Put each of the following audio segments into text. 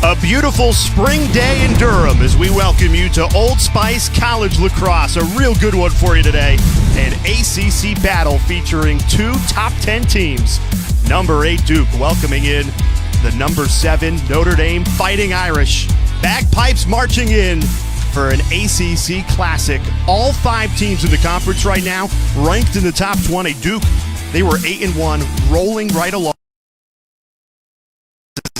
A beautiful spring day in Durham as we welcome you to Old Spice College Lacrosse. A real good one for you today. An ACC battle featuring two top 10 teams. Number 8 Duke welcoming in the number 7 Notre Dame Fighting Irish. Bagpipes marching in for an ACC Classic. All 5 teams in the conference right now ranked in the top 20. Duke, they were 8-1, rolling right along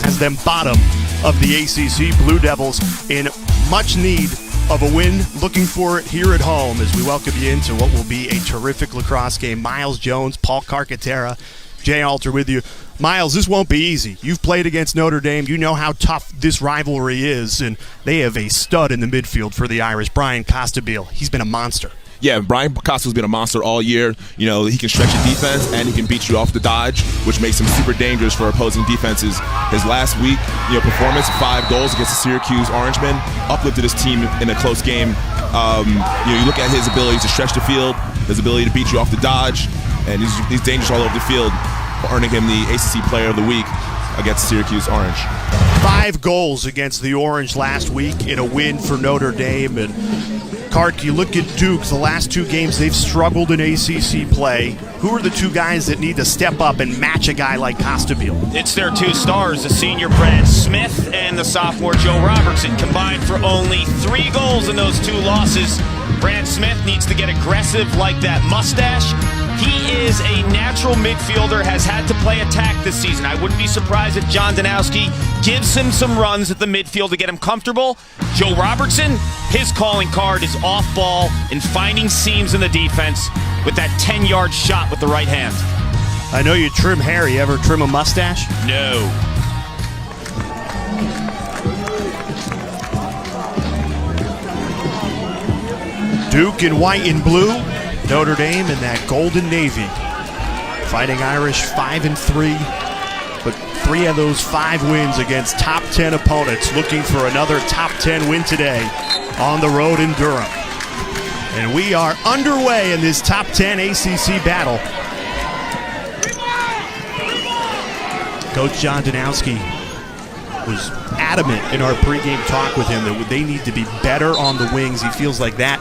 as them bottom of the ACC. Blue Devils in much need of a win, looking for it here at home as we welcome you into what will be a terrific lacrosse game. Miles Jones, Paul Carcaterra, Jay Alter with you. Miles, this won't be easy. You've played against Notre Dame. You know how tough this rivalry is, and they have a stud in the midfield for the Irish, Brian Costabile. He's been a monster. Yeah, Brian Costa's been a monster all year. You know, he can stretch your defense and he can beat you off the dodge, which makes him super dangerous for opposing defenses. His last week, performance, 5 goals against the Syracuse Orangemen, uplifted his team in a close game. You look at his ability to stretch the field, his ability to beat you off the dodge, and he's dangerous all over the field, earning him the ACC Player of the Week against Syracuse Orange. 5 goals against the Orange last week in a win for Notre Dame. And Cart, you look at Duke, the last 2 games they've struggled in ACC play. Who are the 2 guys that need to step up and match a guy like Costabile? It's their 2 stars, the senior Brad Smith and the sophomore Joe Robertson, combined for only 3 goals in those 2 losses. Brad Smith needs to get aggressive like that mustache. He is a natural midfielder, has had to play attack this season. I wouldn't be surprised if John Danowski gives him some runs at the midfield to get him comfortable. Joe Robertson, his calling card is off ball and finding seams in the defense with that 10-yard shot with the right hand. I know you trim hair. You ever trim a mustache? No. Duke in white and blue. Notre Dame in that golden navy. Fighting Irish 5-3, but 3 of those 5 wins against top 10 opponents, looking for another top 10 win today on the road in Durham. And we are underway in this top 10 ACC battle. Coach John Danowski was adamant in our pregame talk with him that they need to be better on the wings. He feels like that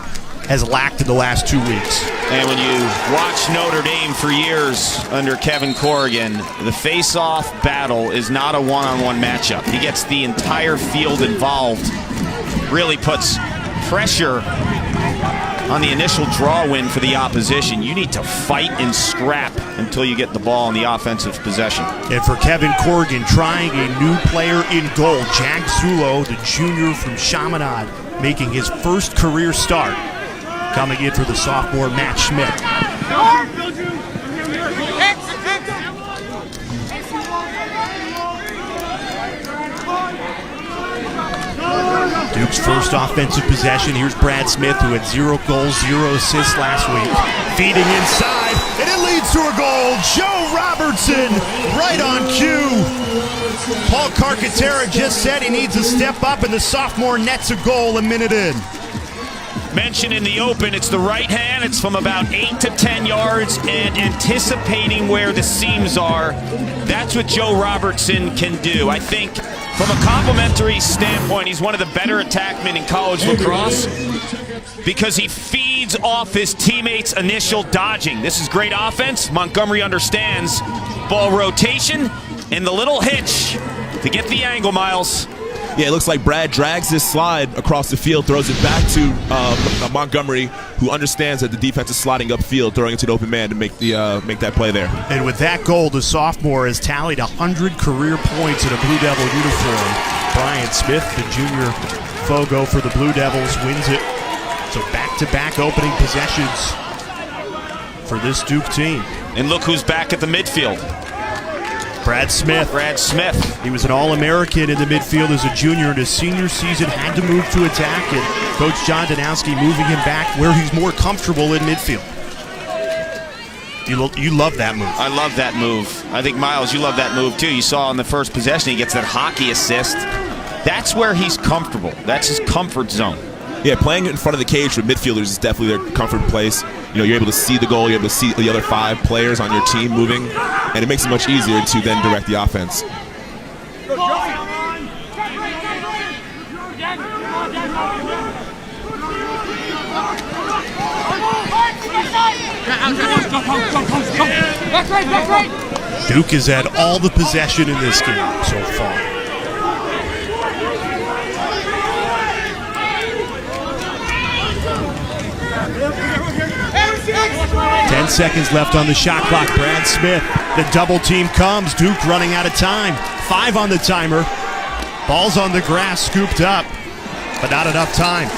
has lacked in the last 2 weeks. And when you watch Notre Dame for years under Kevin Corrigan, the face-off battle is not a one-on-one matchup. He gets the entire field involved, really puts pressure on the initial draw win for the opposition. You need to fight and scrap until you get the ball in the offensive possession. And for Kevin Corrigan, trying a new player in goal, Jack Zulo, the junior from Chaminade, making his first career start. Coming in for the sophomore Matt Schmidt. Duke's first offensive possession. Here's Brad Smith, who had 0 goals, 0 assists last week. Feeding inside, and it leads to a goal. Joe Robertson, right on cue. Paul Carcaterra just said he needs to step up, and the sophomore nets a goal a minute in. Mentioned in the open, it's the right hand. It's from about 8 to 10 yards and anticipating where the seams are. That's what Joe Robertson can do. I think from a complimentary standpoint, he's one of the better attackmen in college lacrosse because he feeds off his teammates' initial dodging. This is great offense. Montgomery understands ball rotation and the little hitch to get the angle, Miles. Yeah, it looks like Brad drags this slide across the field, throws it back to Montgomery, who understands that the defense is sliding upfield, throwing it to the open man to make that play there. And with that goal, the sophomore has tallied 100 career points in a Blue Devil uniform. Brian Smith, the junior Fogo for the Blue Devils, wins it. So back-to-back opening possessions for this Duke team. And look who's back at the midfield. Brad Smith. He was an All-American in the midfield as a junior in his senior season, had to move to attack, and Coach John Danowski moving him back where he's more comfortable in midfield. You love that move. I love that move. I think, Miles, you love that move too. You saw on the first possession, he gets that hockey assist. That's where he's comfortable. That's his comfort zone. Yeah, playing in front of the cage for midfielders is definitely their comfort place. You're able to see the goal, you're able to see the other 5 players on your team moving, and it makes it much easier to then direct the offense. Duke has had all the possession in this game so far. Ten seconds left on the shot clock. Brad Smith, the double team comes. Duke running out of time. 5 on the timer. Ball's on the grass, scooped up, but not enough time.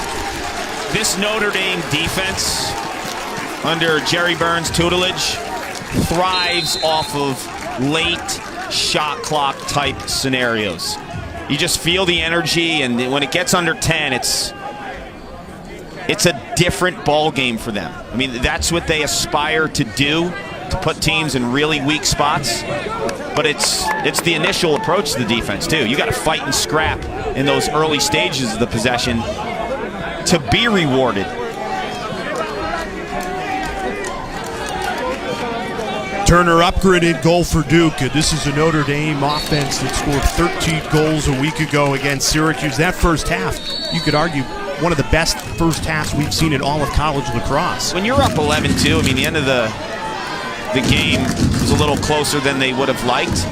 This Notre Dame defense, under Jerry Burns' tutelage, thrives off of late shot clock type scenarios. You just feel the energy, and when it gets under 10, it's a different ball game for them. I mean, that's what they aspire to do, to put teams in really weak spots. But it's the initial approach to the defense too. You got to fight and scrap in those early stages of the possession to be rewarded. Turner upgraded goal for Duke. This is a Notre Dame offense that scored 13 goals a week ago against Syracuse. That first half, you could argue, one of the best first halves we've seen in all of college lacrosse. When you're up 11-2, I mean, the end of the game was a little closer than they would have liked.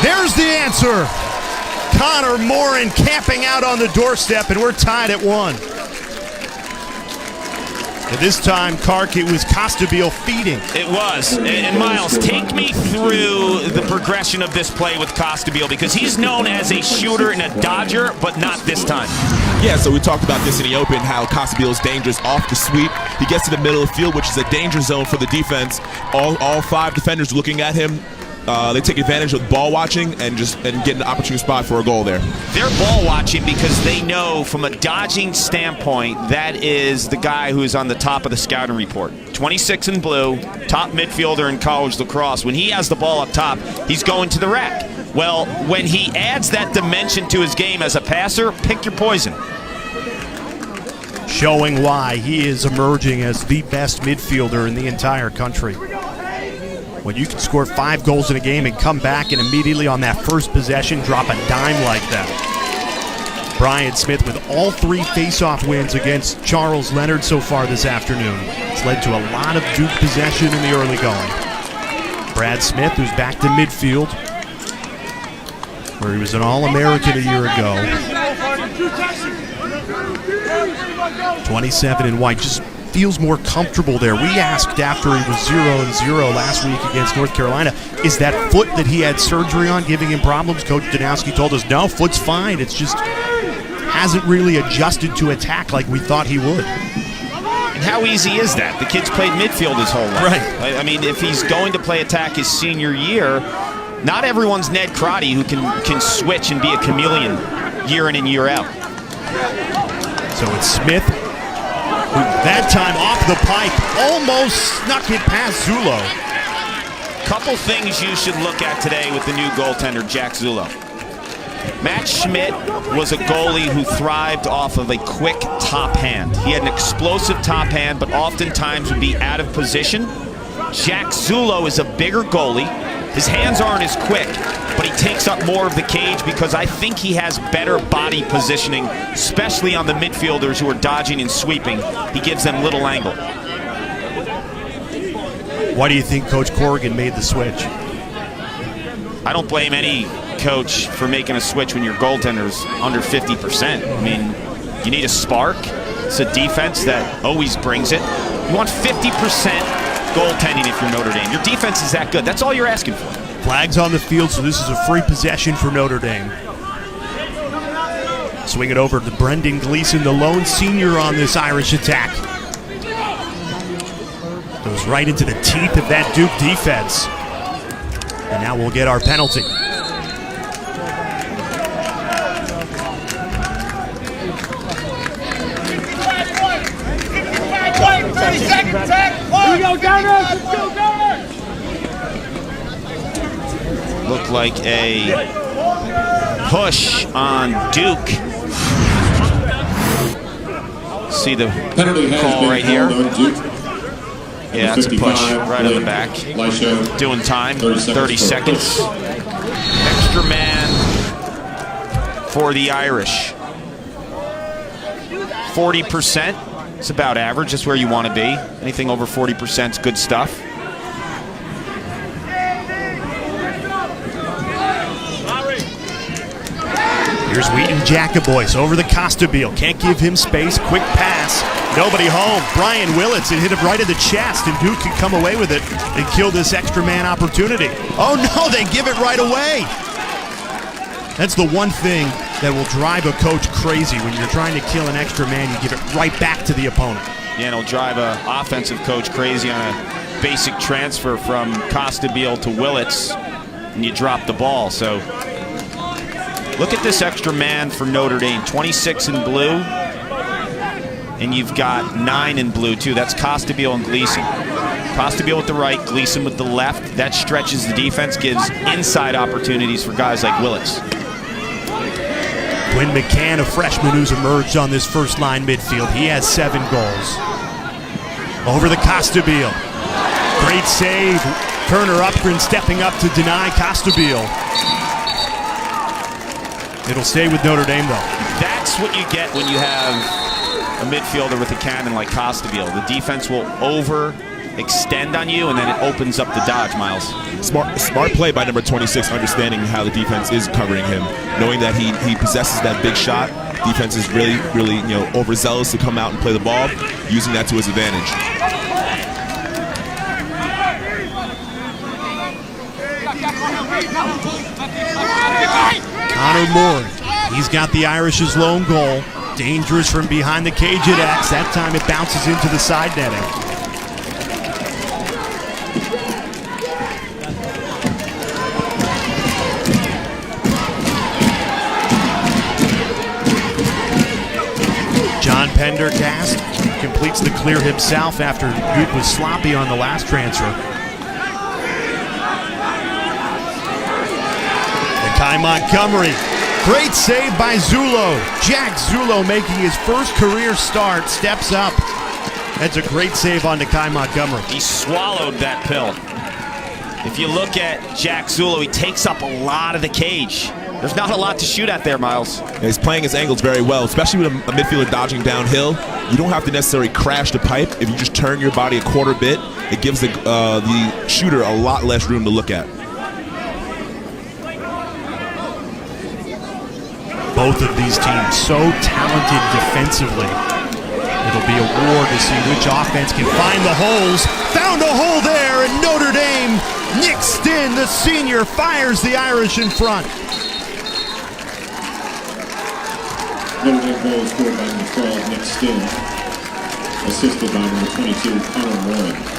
There's the answer. Connor Morin camping out on the doorstep, and we're tied at 1. And this time, Kark, it was Costabile feeding. It was. And Miles, take me through the progression of this play with Costabile, because he's known as a shooter and a dodger, but not this time. Yeah, so we talked about this in the open, how Costabile is dangerous off the sweep. He gets to the middle of the field, which is a danger zone for the defense. All 5 defenders looking at him. They take advantage of ball watching and get an opportune spot for a goal there. They're ball watching because they know from a dodging standpoint that is the guy who is on the top of the scouting report. 26 in blue, top midfielder in college lacrosse. When he has the ball up top, he's going to the rack. Well, when he adds that dimension to his game as a passer, pick your poison. Showing why he is emerging as the best midfielder in the entire country. When you can score 5 goals in a game and come back and immediately on that first possession drop a dime like that. Brian Smith with all 3 face-off wins against Charles Leonard so far this afternoon. It's led to a lot of Duke possession in the early going. Brad Smith, who's back to midfield, where he was an All-American a year ago. 27 in white, just feels more comfortable there. We asked after he was 0-0 last week against North Carolina, is that foot that he had surgery on giving him problems? Coach Danowski told us, no, foot's fine. It's just hasn't really adjusted to attack like we thought he would. And how easy is that? The kid's played midfield his whole life. Right. I mean, if he's going to play attack his senior year, not everyone's Ned Crotty who can switch and be a chameleon year in and year out. So it's Smith, who that time off the pipe almost snuck it past Zullo. Couple things you should look at today with the new goaltender, Jack Zullo. Matt Schmidt was a goalie who thrived off of a quick top hand. He had an explosive top hand, but oftentimes would be out of position. Jack Zullo is a bigger goalie. His hands aren't as quick, but he takes up more of the cage because I think he has better body positioning, especially on the midfielders who are dodging and sweeping. He gives them little angle. Why do you think Coach Corrigan made the switch? I don't blame any coach for making a switch when your goaltender's under 50%. I mean, you need a spark. It's a defense that always brings it. You want 50% goaltending if you're Notre Dame. Your defense is that good. That's all you're asking for. Flags on the field, so this is a free possession for Notre Dame. Swing it over to Brendan Gleason, the lone senior on this Irish attack. Goes right into the teeth of that Duke defense. And now we'll get our penalty. Looked like a push on Duke. See the call right here? Yeah, that's a push right on the back. Doing time, 30 seconds. Extra man for the Irish. 40%. It's about average. That's where you want to be. Anything over 40% is good stuff. Here's Wheaton Jacoboyce over the Costabile. Can't give him space. Quick pass. Nobody home. Brian Willits, it hit him right in the chest, and Duke can come away with it and kill this extra man opportunity. Oh no, they give it right away. That's the one thing that will drive a coach crazy. When you're trying to kill an extra man, you give it right back to the opponent. Yeah, and it'll drive an offensive coach crazy on a basic transfer from Costabile to Willits, and you drop the ball. So look at this extra man for Notre Dame. 26 in blue, and you've got 9 in blue too. That's Costabile and Gleason. Costabile with the right, Gleason with the left. That stretches the defense, gives inside opportunities for guys like Willits. Quinn McCann, a freshman who's emerged on this first line midfield. He has 7 goals. Over the Costabile. Great save. Turner Upgren stepping up to deny Costabile. It'll stay with Notre Dame, though. That's what you get when you have a midfielder with a cannon like Costabile. The defense will overextend on you, and then it opens up the dodge, Miles. Smart play by number 26, understanding how the defense is covering him, knowing that he possesses that big shot. Defense is really overzealous to come out and play the ball, using that to his advantage. Connor Moore, he's got the Irish's lone goal. Dangerous from behind the cage at X. That time it bounces into the side netting. John Pendergast completes the clear himself after Duke was sloppy on the last transfer. Kai Montgomery, great save by Zullo. Jack Zullo making his first career start, steps up. That's a great save on Kai Montgomery. He swallowed that pill. If you look at Jack Zullo, he takes up a lot of the cage. There's not a lot to shoot at there, Miles. Yeah, he's playing his angles very well, especially with a midfielder dodging downhill. You don't have to necessarily crash the pipe. If you just turn your body a quarter bit, it gives the shooter a lot less room to look at. Both of these teams so talented defensively. It'll be a war to see which offense can find the holes. Found a hole there, and Notre Dame, Nick Stinn, the senior, fires the Irish in front. Notre Dame goal scored by number 12, Nick Stinn, assisted by number 22, Connor Moore.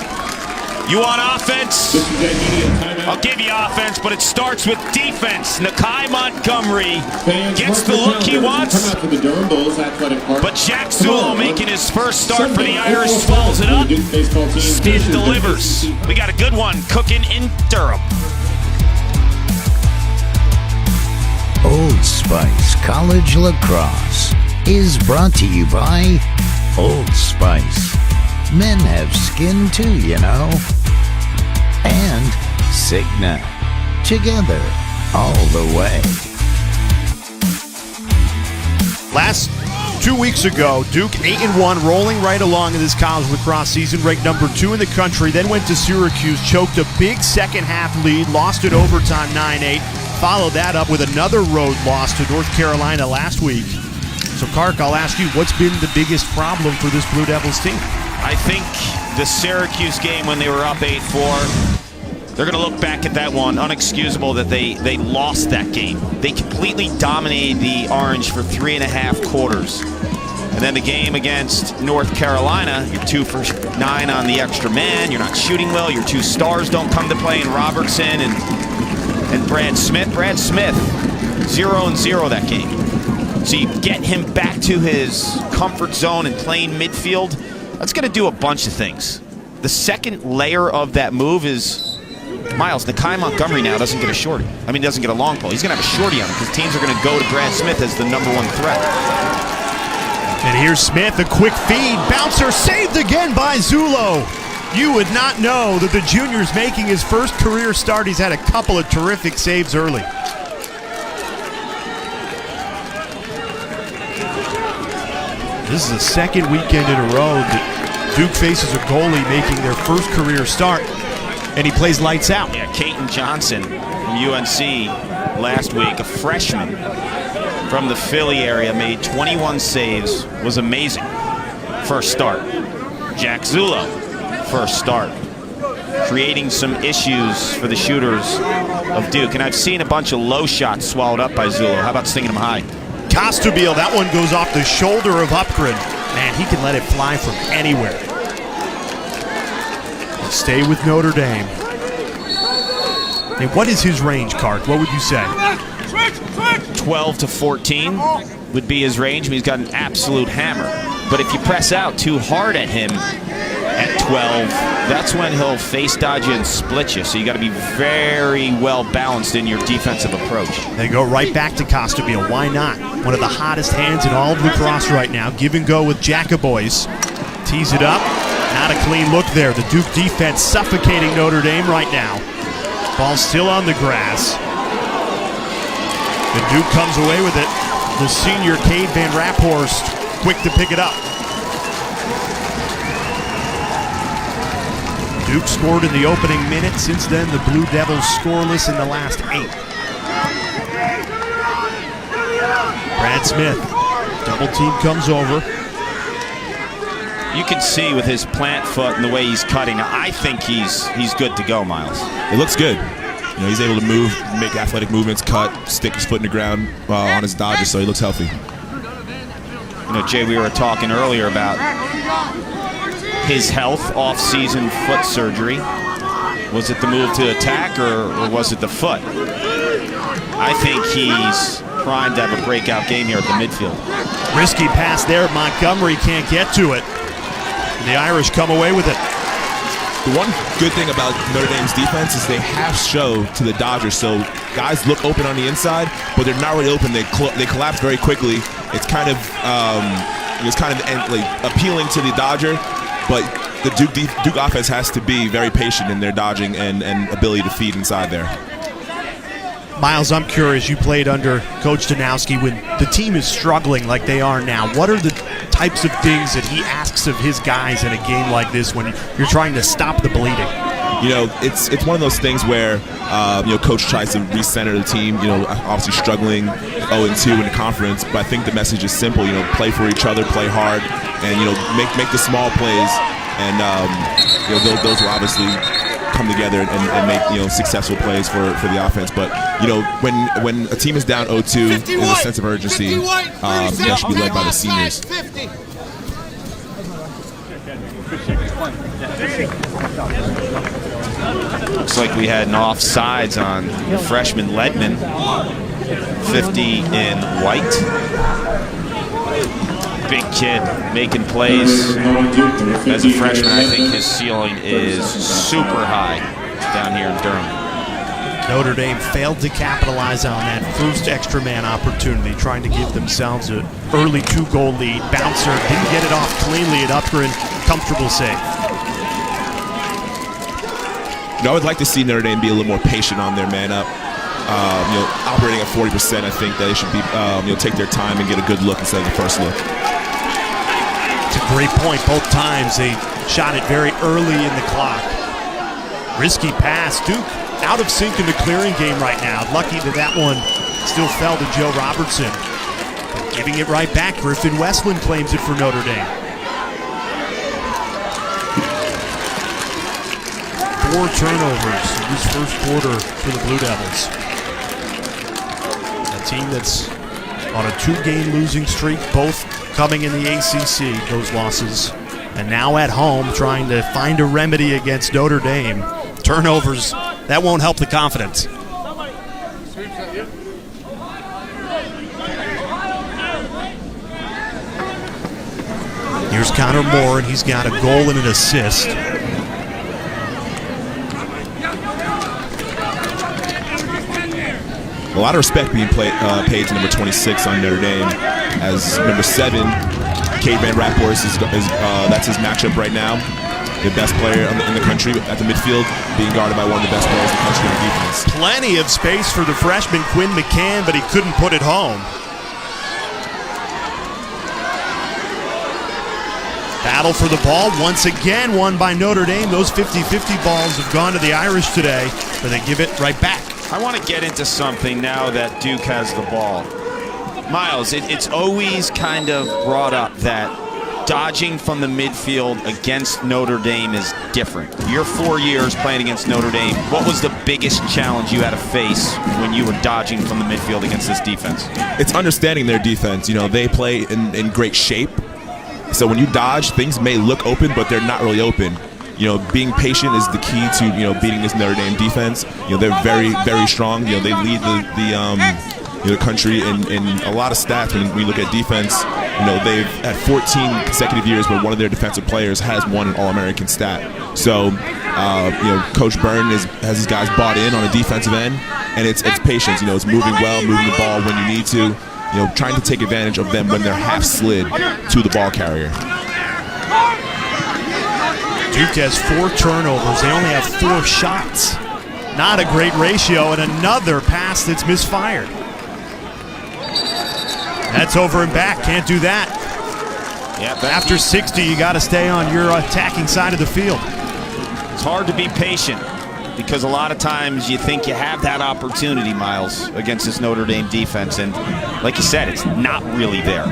You want offense? I'll give you offense, but it starts with defense. Kai Montgomery gets the look he wants, but Jack Zullo making his first start for the Irish follows it up. Stinn delivers. We got a good one cooking in Durham. Old Spice College Lacrosse is brought to you by Old Spice. Men have skin too, you know. And Cigna. Together, all the way. Last 2 weeks ago, Duke 8-1, rolling right along in this college lacrosse season, ranked number 2 in the country, then went to Syracuse, choked a big second half lead, lost it overtime 9-8, followed that up with another road loss to North Carolina last week. So, Kark, I'll ask you, what's been the biggest problem for this Blue Devils team? I think the Syracuse game when they were up 8-4, they're going to look back at that one, unexcusable that they lost that game. They completely dominated the Orange for 3.5 quarters. And then the game against North Carolina, you're 2 for 9 on the extra man, you're not shooting well, your 2 stars don't come to play in Robertson and Brad Smith. Brad Smith, 0-0 that game. So you get him back to his comfort zone and playing midfield. That's going to do a bunch of things. The second layer of that move is, Miles, Kai Montgomery now doesn't get a shorty. I mean, doesn't get a long ball. He's going to have a shorty on him because teams are going to go to Brad Smith as the number 1 threat. And here's Smith, a quick feed. Bouncer saved again by Zullo. You would not know that the junior's making his first career start. He's had a couple of terrific saves early. This is the second weekend in a row that Duke faces a goalie making their first career start, and he plays lights out. Yeah, Caton Johnson from UNC last week, a freshman from the Philly area, made 21 saves, was amazing. First start. Jack Zullo, first start. Creating some issues for the shooters of Duke. And I've seen a bunch of low shots swallowed up by Zullo. How about stinging them high? Costabile, that one goes off the shoulder of Upgren. Man, he can let it fly from anywhere. Let's stay with Notre Dame. Hey, what is his range, Cart? What would you say? 12 to 14 would be his range. I mean, he's got an absolute hammer. But if you press out too hard at him at 12, that's when he'll face dodge you and split you. So you got to be very well balanced in your defensive approach. They go right back to Costabile. Why not? One of the hottest hands in all of lacrosse right now. Give and go with Jacobois. Tees it up. Not a clean look there. The Duke defense suffocating Notre Dame right now. Ball still on the grass. The Duke comes away with it. The senior Cade Van Raphorst quick to pick it up. Duke scored in the opening minute. Since then, the Blue Devils scoreless in the last 8. Brad Smith, double team comes over. You can see with his plant foot and the way he's cutting, I think he's good to go, Miles. It looks good. You know, he's able to move, make athletic movements, cut, stick his foot in the ground on his dodges, so he looks healthy. You know, Jay, we were talking earlier about his health, off-season foot surgery. Was it the move to attack or was it the foot? I think he's primed to have a breakout game here at the midfield. Risky pass there. Montgomery can't get to it. The Irish come away with it. The one good thing about Notre Dame's defense is they half show to the Dodgers, so guys look open on the inside, but they're not really open. They collapse very quickly. It's kind of like appealing to the Dodger, but the Duke offense has to be very patient in their dodging and ability to feed inside there. Miles, I'm curious. You played under Coach Danowski. When the team is struggling like they are now, what are the types of things that he asks of his guys in a game like this when you're trying to stop the bleeding? You know, it's one of those things where Coach tries to recenter the team. You know, obviously struggling 0-2 in the conference, but I think the message is simple. You know, play for each other, play hard, and make the small plays, and those will obviously come together and make successful plays for the offense. But when a team is down 0-2, there's a sense of urgency that should be led by the seniors. Looks like we had an offsides on the freshman Ledman. 50 in white. Big kid making plays as a freshman. I think his ceiling is super high down here in Durham. Notre Dame failed to capitalize on that first extra man opportunity, trying to give themselves an early 2-goal lead. Bouncer didn't get it off cleanly at Upgren. Comfortable save. I would like to see Notre Dame be a little more patient on their man up. Operating at 40%, I think that they should be take their time and get a good look instead of the first look. It's a great point. Both times they shot it very early in the clock. Risky pass. Duke out of sync in the clearing game right now. Lucky that one still fell to Joe Robertson. But giving it right back. Griffin Westland claims it for Notre Dame. 4 turnovers in this first quarter for the Blue Devils. A team that's on a 2-game losing streak, both coming in the ACC, those losses. And now at home trying to find a remedy against Notre Dame. Turnovers, that won't help the confidence. Here's Connor Moore, and he's got a goal and an assist. A lot of respect being paid to number 26 on Notre Dame, as number 7, Cade Van Raphorst, that's his matchup right now. The best player in the country at the midfield, being guarded by one of the best players in the country on defense. Plenty of space for the freshman Quinn McCann, but he couldn't put it home. Battle for the ball once again won by Notre Dame. Those 50-50 balls have gone to the Irish today, but they give it right back. I want to get into something now that Duke has the ball. Miles, it's always kind of brought up that dodging from the midfield against Notre Dame is different. Your 4 years playing against Notre Dame, what was the biggest challenge you had to face when you were dodging from the midfield against this defense? It's understanding their defense. You know, they play in great shape. So when you dodge, things may look open, but they're not really open. You know, being patient is the key to, you know, beating this Notre Dame defense. You know, they're very, very strong. You know, they lead the country in a lot of stats when we look at defense. You know, they've had 14 consecutive years where one of their defensive players has won an All-American stat. So, you know, Coach Byrne has his guys bought in on a defensive end, and it's patience. You know, it's moving well, moving the ball when you need to. You know, trying to take advantage of them when they're half slid to the ball carrier. Duke has 4 turnovers. They only have 4 shots. Not a great ratio, and another pass that's misfired. That's over and back. Can't do that. Yeah, after 60, you got to stay on your attacking side of the field. It's hard to be patient because a lot of times you think you have that opportunity, Miles, against this Notre Dame defense, and like you said, it's not really there.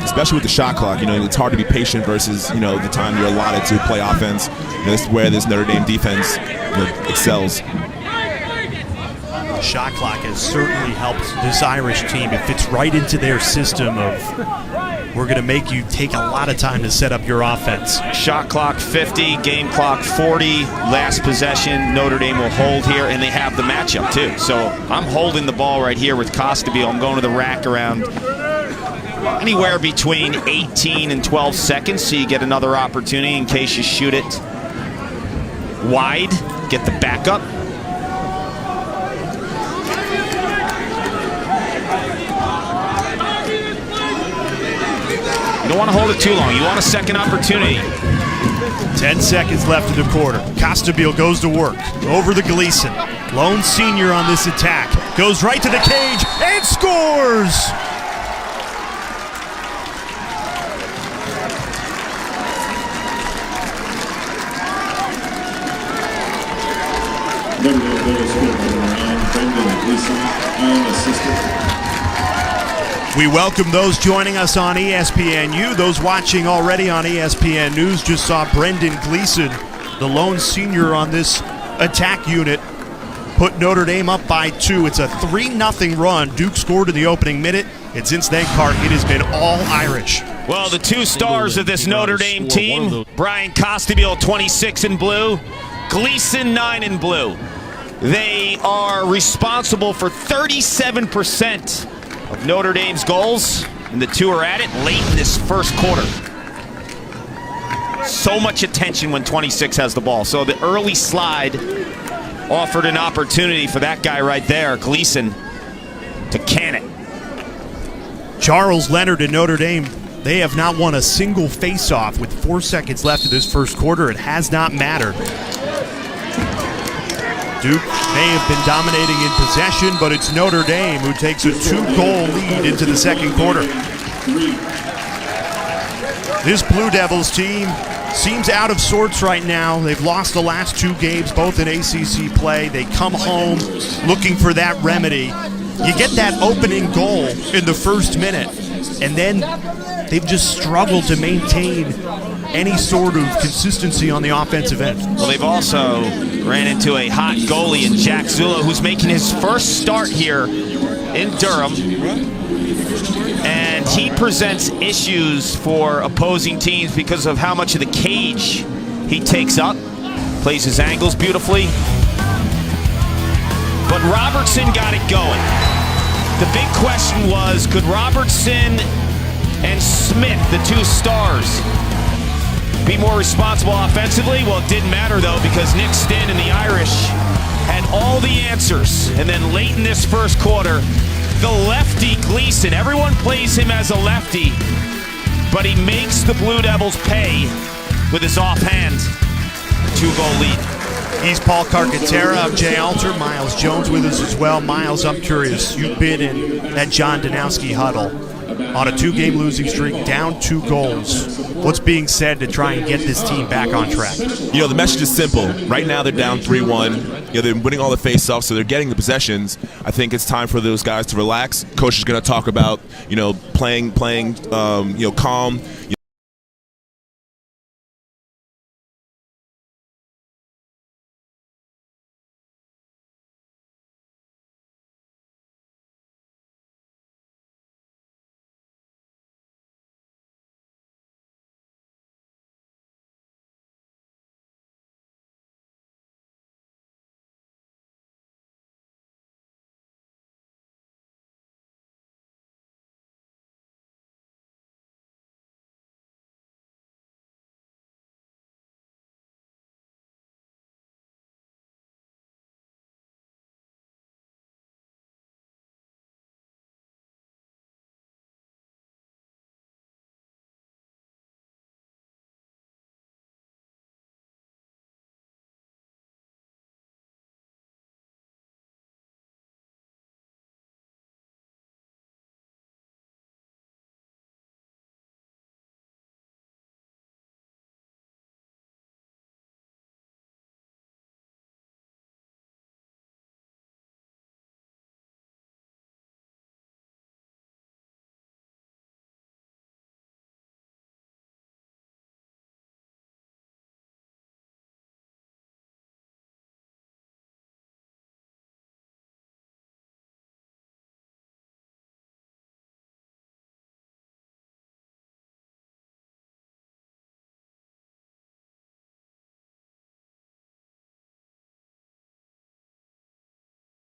Especially with the shot clock, you know, it's hard to be patient versus, you know, the time you're allotted to play offense. You know, this is where this Notre Dame defense, you know, excels. The shot clock has certainly helped this Irish team. It fits right into their system of we're going to make you take a lot of time to set up your offense. Shot clock 50, game clock 40, last possession. Notre Dame will hold here, and they have the matchup too. So I'm holding the ball right here with Costabile. I'm going to the rack around anywhere between 18 and 12 seconds, so you get another opportunity in case you shoot it wide, get the backup. You don't want to hold it too long. You want a second opportunity. 10 seconds left in the quarter. Costabile goes to work. Over to Gleason. Lone senior on this attack. Goes right to the cage and scores! Notre Dame goal scored by Ryan Brendan Gleason, and assistant. We welcome those joining us on ESPNU. Those watching already on ESPN News just saw Brendan Gleason, the lone senior on this attack unit, put Notre Dame up by 2. It's a 3-0 run. Duke scored in the opening minute. And since then, Clark, it has been all Irish. Well, the 2 stars of this Notre Dame team, Brian Costabile, 26 in blue, Gleason, 9 in blue. They are responsible for 37% of Notre Dame's goals, and the 2 are at it late in this first quarter. So much attention when 26 has the ball. So the early slide offered an opportunity for that guy right there, Gleason, to can it. Charles Leonard and Notre Dame, they have not won a single face-off with 4 seconds left of this first quarter. It has not mattered. Duke may have been dominating in possession, but it's Notre Dame who takes a 2-goal lead into the second quarter. This Blue Devils team seems out of sorts right now. They've lost the last 2 games, both in ACC play. They come home looking for that remedy. You get that opening goal in the first minute, and then they've just struggled to maintain any sort of consistency on the offensive end. Well, they've also ran into a hot goalie in Jack Zula, who's making his first start here in Durham. And he presents issues for opposing teams because of how much of the cage he takes up. Plays his angles beautifully. But Robertson got it going. The big question was, could Robertson and Smith, the 2 stars, be more responsible offensively? Well, it didn't matter, though, because Nick Stinn and the Irish had all the answers. And then late in this first quarter, the lefty Gleason, everyone plays him as a lefty, but he makes the Blue Devils pay with his offhand. 2-goal lead. He's Paul Carcaterra. I'm Jay Alter. Miles Jones with us as well. Miles, I'm curious. You've been in that John Danowski huddle. on a 2-game losing streak, down 2 goals. What's being said to try and get this team back on track? You know, the message is simple. Right now they're down 3-1. You know, they're winning all the face-offs, so they're getting the possessions. I think it's time for those guys to relax. Coach is going to talk about, you know, playing calm.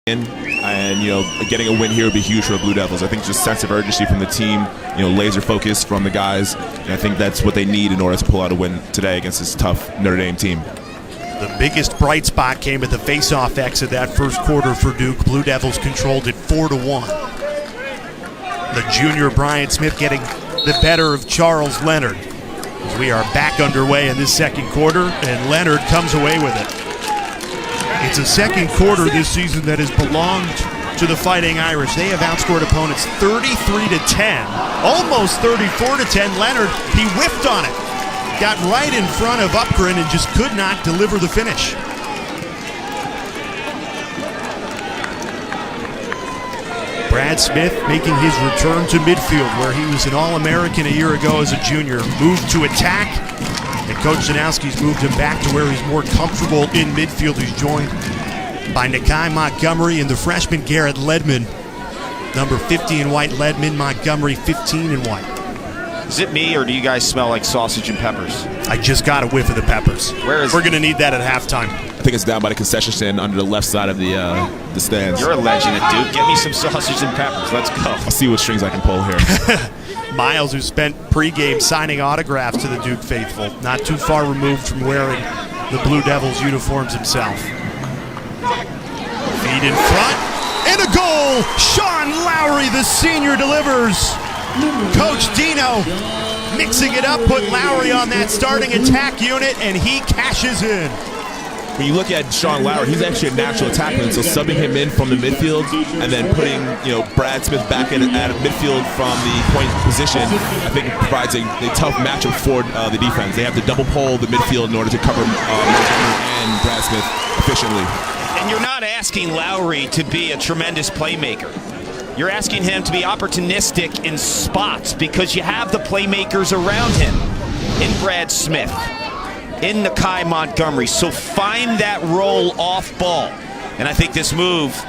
And you know, getting a win here would be huge for the Blue Devils. I think just sense of urgency from the team, you know, laser focus from the guys, and I think that's what they need in order to pull out a win today against this tough Notre Dame team. The biggest bright spot came at the face-off exit that first quarter for Duke. Blue Devils controlled it 4-1. The junior Brian Smith getting the better of Charles Leonard. As we are back underway in this second quarter, and Leonard comes away with it. It's a second quarter this season that has belonged to the Fighting Irish. They have outscored opponents 33-10, almost 34-10. Leonard, he whiffed on it. Got right in front of Upgren and just could not deliver the finish. Brad Smith making his return to midfield, where he was an All-American a year ago as a junior. Moved to attack, and Coach Zanowski's moved him back to where he's more comfortable in midfield. He's joined by Nakai Montgomery and the freshman Garrett Ledman. Number 50 in white, Ledman, Montgomery 15 in white. Is it me, or do you guys smell like sausage and peppers? I just got a whiff of the peppers. Where is We're going to need that at halftime. I think it's down by the concession stand under the left side of the stands. You're a legend at Duke. Get me some sausage and peppers. Let's go. I'll see what strings I can pull here. Miles, who spent pregame signing autographs to the Duke faithful, not too far removed from wearing the Blue Devils uniforms himself. Feed in front, and a goal! Sean Lowry, the senior, delivers. Coach Dino mixing it up, put Lowry on that starting attack unit, and he cashes in. When you look at Sean Lowry, he's actually a natural attacker, so subbing him in from the midfield and then putting, you know, Brad Smith back in at midfield from the point position, I think it provides a tough matchup for the defense. They have to double pole the midfield in order to cover Montgomery and Brad Smith efficiently. And you're not asking Lowry to be a tremendous playmaker. You're asking him to be opportunistic in spots because you have the playmakers around him in Brad Smith, in Nakai Montgomery. So find that roll off ball. And I think this move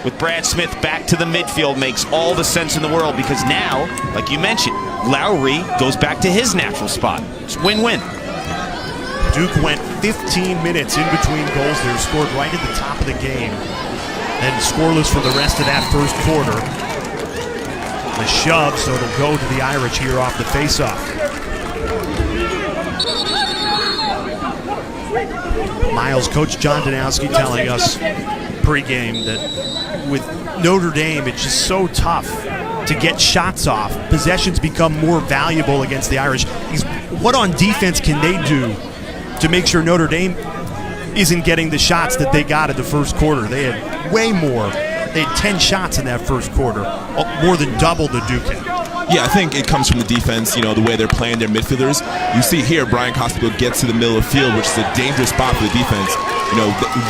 with Brad Smith back to the midfield makes all the sense in the world, because now, like you mentioned, Lowry goes back to his natural spot. It's win-win. Duke went 15 minutes in between goals. They were scored right at the top of the game. And scoreless for the rest of that first quarter. The shove, so it'll go to the Irish here off the faceoff. Miles, Coach John Danowski telling us pregame that with Notre Dame, it's just so tough to get shots off. Possessions become more valuable against the Irish. What on defense can they do to make sure Notre Dame isn't getting the shots that they got in the first quarter? They had way more. They had 10 shots in that first quarter, more than double the Duke had. Yeah, I think it comes from the defense, the way they're playing their midfielders. You see here, Brian Costabill gets to the middle of the field, which is a dangerous spot for the defense. The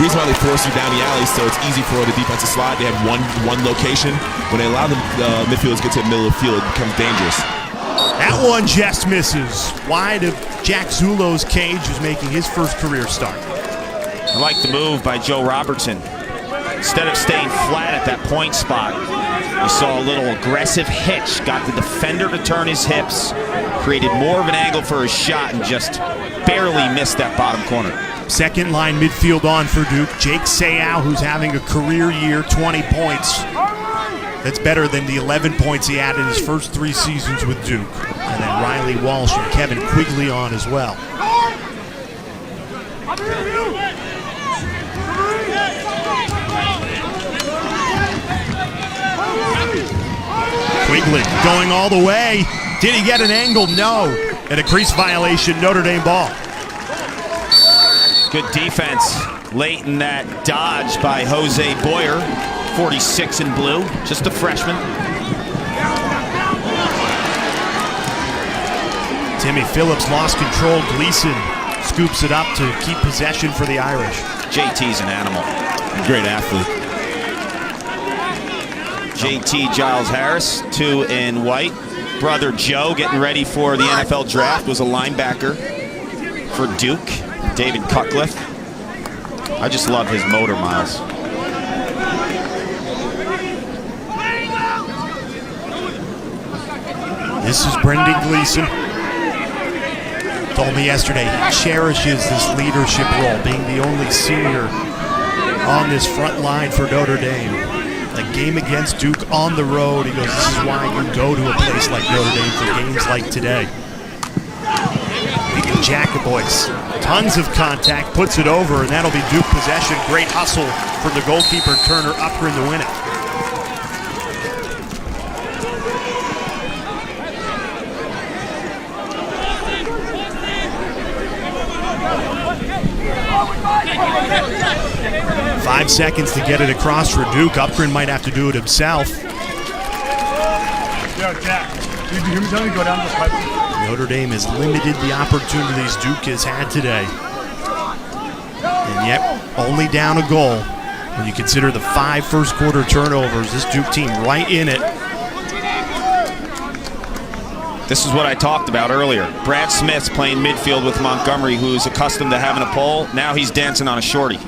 reason why they force you down the alley so it's easy for the defense to slide. They have one location. When they allow the midfielders to get to the middle of the field, it becomes dangerous. That one just misses. Wide of Jack Zulo's cage, who's making his first career start. I like the move by Joe Robertson. Instead of staying flat at that point spot, we saw a little aggressive hitch, got the defender to turn his hips, created more of an angle for his shot, and just barely missed that bottom corner. Second line midfield on for Duke. Jake Sayal, who's having a career year, 20 points. That's better than the 11 points he had in his first 3 seasons with Duke. And then Riley Walsh and Kevin Quigley on as well. Quigley going all the way. Did he get an angle? No. And a crease violation, Notre Dame ball. Good defense late in that dodge by Jose Boyer, 46 in blue, just a freshman. Timmy Phillips lost control. Gleason scoops it up to keep possession for the Irish. JT's an animal. Great athlete. JT Giles Harris, 2 in white. Brother Joe getting ready for the NFL draft, was a linebacker for Duke. David Cutcliffe. I just love his motor, Miles. This is Brendan Gleason. Told me yesterday he cherishes this leadership role, being the only senior on this front line for Notre Dame. A game against Duke on the road. He goes, this is why you go to a place like Notre Dame for games like today. Big Jacket boys. Tons of contact, puts it over, and that'll be Duke possession. Great hustle from the goalkeeper, Turner Upgren, to win it. Five seconds to get it across for Duke. Upgren might have to do it himself. Yo, Jack, did you hear me tell you to go down this pipe? Notre Dame has limited the opportunities Duke has had today. And yet, only down a goal. When you consider the 5 first quarter turnovers, this Duke team right in it. This is what I talked about earlier. Brad Smith's playing midfield with Montgomery, who's accustomed to having a pole. Now he's dancing on a shorty.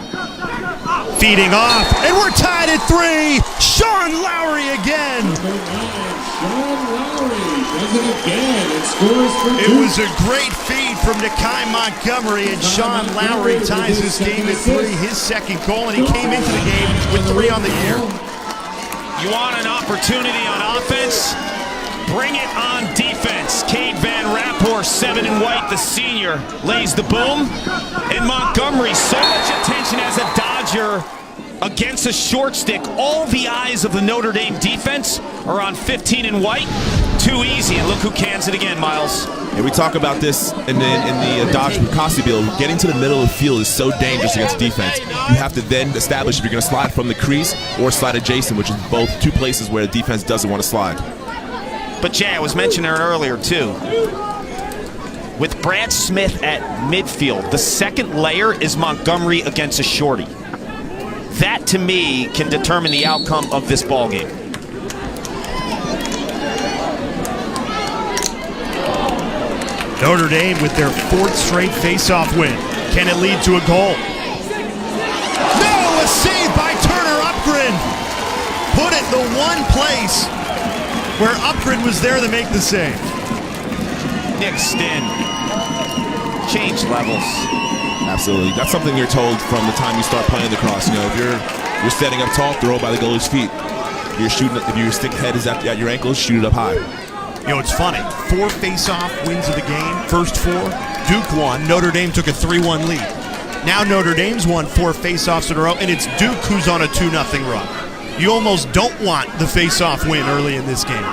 Feeding off, and we're tied at 3. Sean Lowry again. Sean Lowry does it again and scores for Duke. It was a great feed from Nakai Montgomery, and Sean Lowry ties this game at 3, his second goal, and he came into the game with 3 on the year. You want an opportunity on offense? Bring it on defense. Cade Van Rapport, 7 in white, the senior, lays the boom. And Montgomery, so much attention as a Dodger against a short stick. All the eyes of the Notre Dame defense are on 15 in white. Too easy, and look who cans it again, Miles. And we talk about this in the dodge from Costabill. Getting to the middle of the field is so dangerous against defense. You have to then establish if you're going to slide from the crease or slide adjacent, which is both 2 places where the defense doesn't want to slide. But Jay, I was mentioning it earlier too. With Brad Smith at midfield, the second layer is Montgomery against a shorty. That, to me, can determine the outcome of this ball game. Notre Dame with their 4th straight face-off win. Can it lead to a goal? No, a save by Turner Upgren. Put it the one place where Upgren was there to make the save. Nick Stinn. Change levels. Absolutely. That's something you're told from the time you start playing lacrosse. If you're setting up tall, throw it by the goalie's feet. If your stick head is at your ankles, shoot it up high. It's funny. 4 face-off wins of the game. First 4, Duke won. Notre Dame took a 3-1 lead. Now Notre Dame's won 4 face-offs in a row, and it's Duke who's on a 2-0 run. You almost don't want the face-off win early in this game.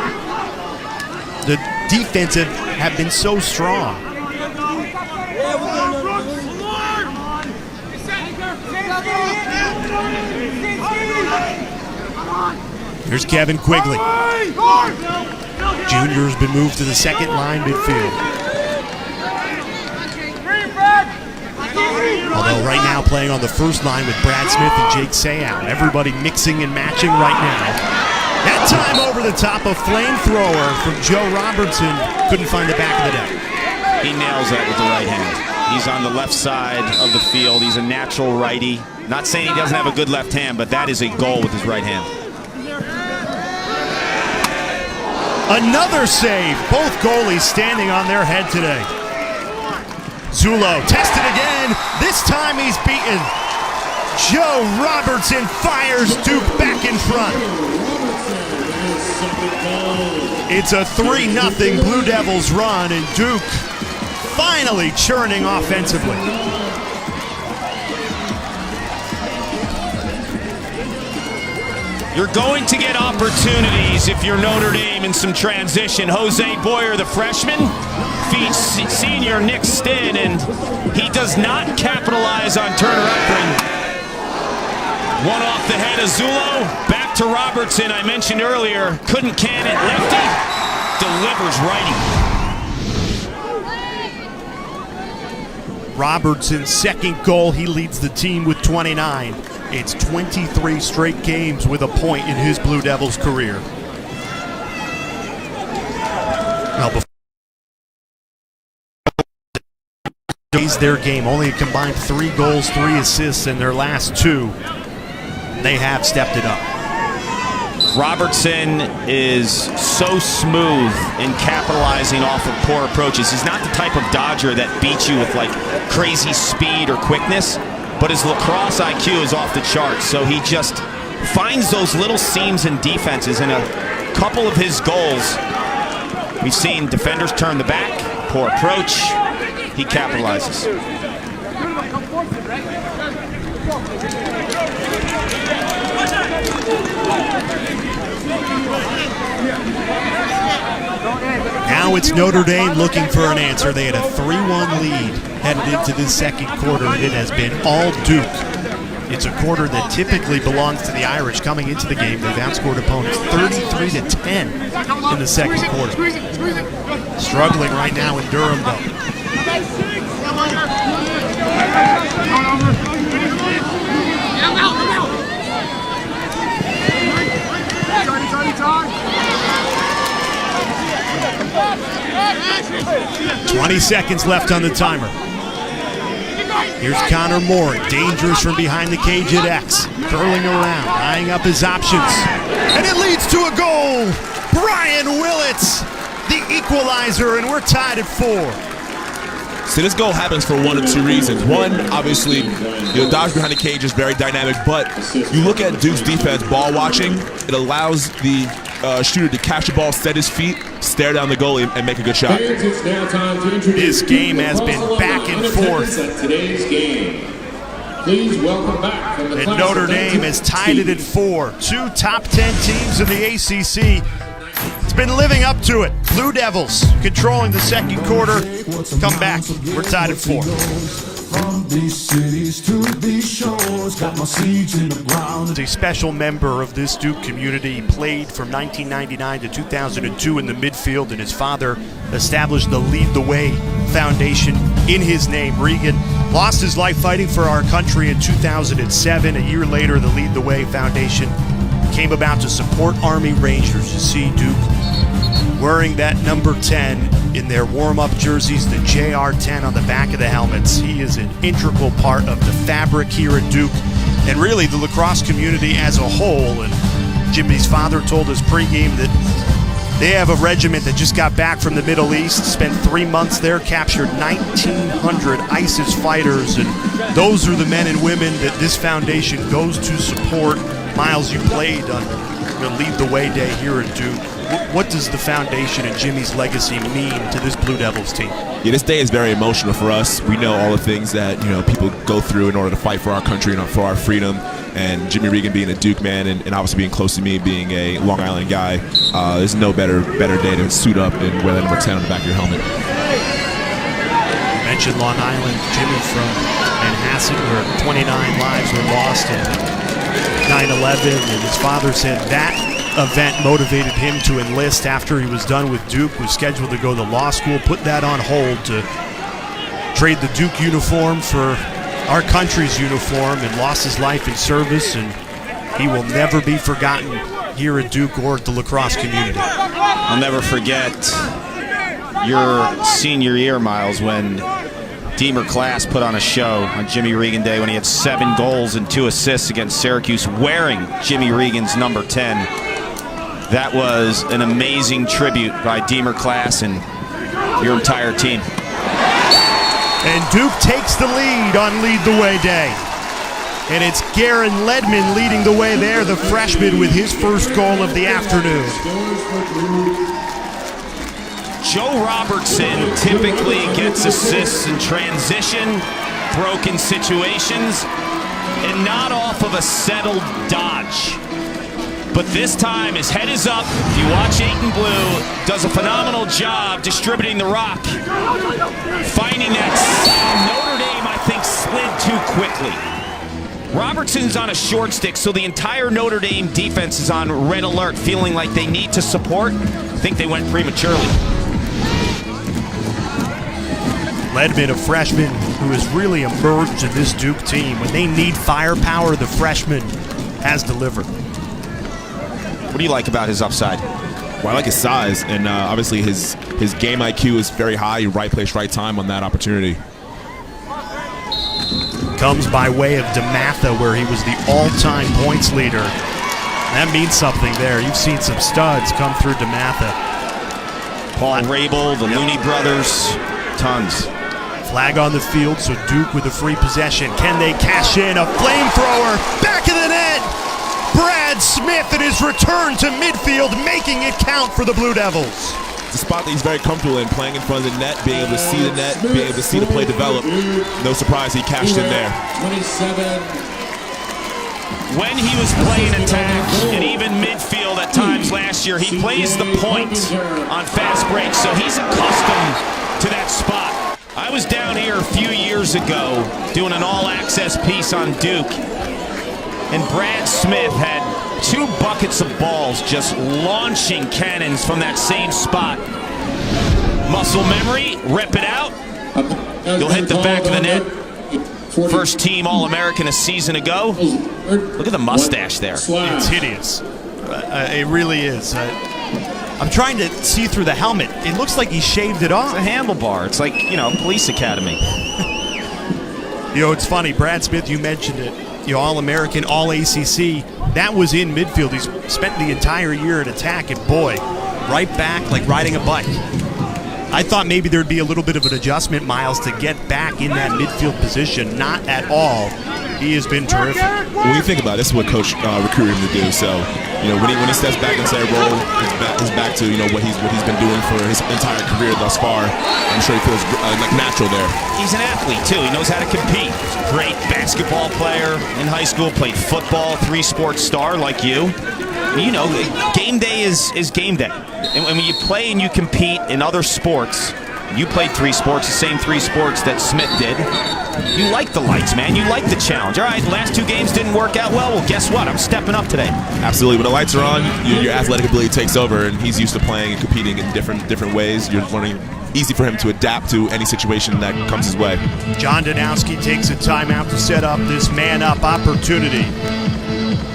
The defensive have been so strong. Here's Kevin Quigley. Junior's been moved to the second line midfield. Although right now playing on the first line with Brad Smith and Jake Sayout. Everybody mixing and matching right now. That time over the top, a flamethrower from Joe Robertson. Couldn't find the back of the net. He nails that with the right hand. He's on the left side of the field. He's a natural righty. Not saying he doesn't have a good left hand, but that is a goal with his right hand. Another save. Both goalies standing on their head today. Zullo tested again. This time he's beaten. Joe Robertson fires Duke back in front. It's a 3-0 Blue Devils run, and Duke finally churning offensively. You're going to get opportunities if you're Notre Dame in some transition. Jose Boyer, the freshman, feeds senior Nick Stinn, and he does not capitalize on Turner Eckring. One off the head of Zullo, back to Robertson. I mentioned earlier, couldn't can it, lefty, delivers righty. Robertson's second goal, he leads the team with 29. It's 23 straight games with a point in his Blue Devils career. Now, before their game, only a combined 3 goals, 3 assists in their last 2. They have stepped it up. Robertson is so smooth in capitalizing off of poor approaches. He's not the type of dodger that beats you with like crazy speed or quickness, but his lacrosse IQ is off the charts. So he just finds those little seams in defenses. In a couple of his goals, we've seen defenders turn the back, poor approach. He capitalizes. Now it's Notre Dame looking for an answer. They had a 3-1 lead headed into this second quarter, and it has been all Duke. It's a quarter that typically belongs to the Irish. Coming into the game, they've outscored opponents 33-10 in the second quarter. Struggling right now in Durham, though. 20 seconds left on the timer. Here's Connor Moore, dangerous from behind the cage at X. Curling around, eyeing up his options. And it leads to a goal! Brian Willits, the equalizer, and we're tied at 4. So this goal happens for one of 2 reasons. One, obviously, dodge behind the cage is very dynamic, but you look at Duke's defense ball watching, it allows the shooter to catch the ball, set his feet, stare down the goalie, and make a good shot. This game has been back and forth. And Notre Dame has tied it at 4. 2 top 10 teams in the ACC. It's been living up to it. Blue Devils controlling the second quarter. Come back. We're tied at 4. From these cities to these shores, got my seeds in the ground. He's a special member of this Duke community. He played from 1999 to 2002 in the midfield, and his father established the Lead the Way Foundation in his name. Regan lost his life fighting for our country in 2007. A year later, the Lead the Way Foundation came about to support Army Rangers. You see Duke wearing that number 10 in their warm-up jerseys, the JR10 on the back of the helmets. He is an integral part of the fabric here at Duke and really the lacrosse community as a whole. And Jimmy's father told us pregame that they have a regiment that just got back from the Middle East, spent 3 months there, captured 1,900 ISIS fighters, and those are the men and women that this foundation goes to support. Miles, you played on the Lead the Way Day here at Duke. What does the foundation and Jimmy's legacy mean to this Blue Devils team? Yeah, this day is very emotional for us. We know all the things that people go through in order to fight for our country and for our freedom. And Jimmy Regan being a Duke man and obviously being close to me, being a Long Island guy, there's no better day to suit up and wear that number 10 on the back of your helmet. You mentioned Long Island, Jimmy from Manhasset, where 29 lives were lost in 9/11, and his father said that event motivated him to enlist after he was done with Duke, was scheduled to go to law school, put that on hold to trade the Duke uniform for our country's uniform, and lost his life in service, and he will never be forgotten here at Duke or at the lacrosse community. I'll never forget your senior year, Miles, when Deemer Class put on a show on Jimmy Regan Day when he had 7 goals and 2 assists against Syracuse wearing Jimmy Regan's number 10. That was an amazing tribute by Deemer Class and your entire team. And Duke takes the lead on Lead the Way Day. And it's Garen Ledman leading the way there, the freshman, with his first goal of the afternoon. Joe Robertson typically gets assists in transition, broken situations, and not off of a settled dodge. But this time, his head is up. If you watch 8 and Blue, does a phenomenal job distributing the rock. Finding that Notre Dame, I think, slid too quickly. Robertson's on a short stick, so the entire Notre Dame defense is on red alert, feeling like they need to support. I think they went prematurely. Ledman, a freshman who has really emerged in this Duke team. When they need firepower, the freshman has delivered. What do you like about his upside? Well, I like his size, and obviously his game IQ is very high. Right place, right time on that opportunity. Comes by way of DeMatha, where he was the all-time points leader. That means something there. You've seen some studs come through DeMatha. Paul Rabel, the Looney brothers, tons. Flag on the field, so Duke with a free possession. Can they cash in? A flamethrower, back of the net! Brad Smith in his return to midfield, making it count for the Blue Devils. It's a spot that he's very comfortable in, playing in front of the net, being able to see the net, being able to see the play develop. No surprise he cashed in there. 27. When he was playing attack and even midfield at times last year, he plays the point on fast breaks, so he's accustomed to that spot. I was down here a few years ago doing an all-access piece on Duke, and Brad Smith had 2 buckets of balls just launching cannons from that same spot. Muscle memory, rip it out. You'll hit the back of the net. First team All-American a season ago. Look at the mustache there. It's hideous. It really is. I'm trying to see through the helmet. It looks like he shaved it off. It's a handlebar. It's like, police academy. It's funny. Brad Smith, you mentioned it. All-American, All-ACC. That was in midfield. He's spent the entire year at attack, and boy, right back like riding a bike. I thought maybe there'd be a little bit of an adjustment, Miles, to get back in that midfield position. Not at all. He has been terrific. When you think about it, this is what Coach recruited him to do. So, when he steps back into that role, it's back to what he's been doing for his entire career thus far. I'm sure he feels like natural there. He's an athlete too. He knows how to compete. Great basketball player in high school. Played football. 3-sport star like you. Game day is game day. And when you play and you compete in other sports, you played 3 sports, the same 3 sports that Smith did. You like the lights, man. You like the challenge. All right, last 2 games didn't work out well. Well, guess what? I'm stepping up today. Absolutely. When the lights are on, your athletic ability takes over, and he's used to playing and competing in different ways. You're learning easy for him to adapt to any situation that comes his way. John Danowski takes a timeout to set up this man-up opportunity.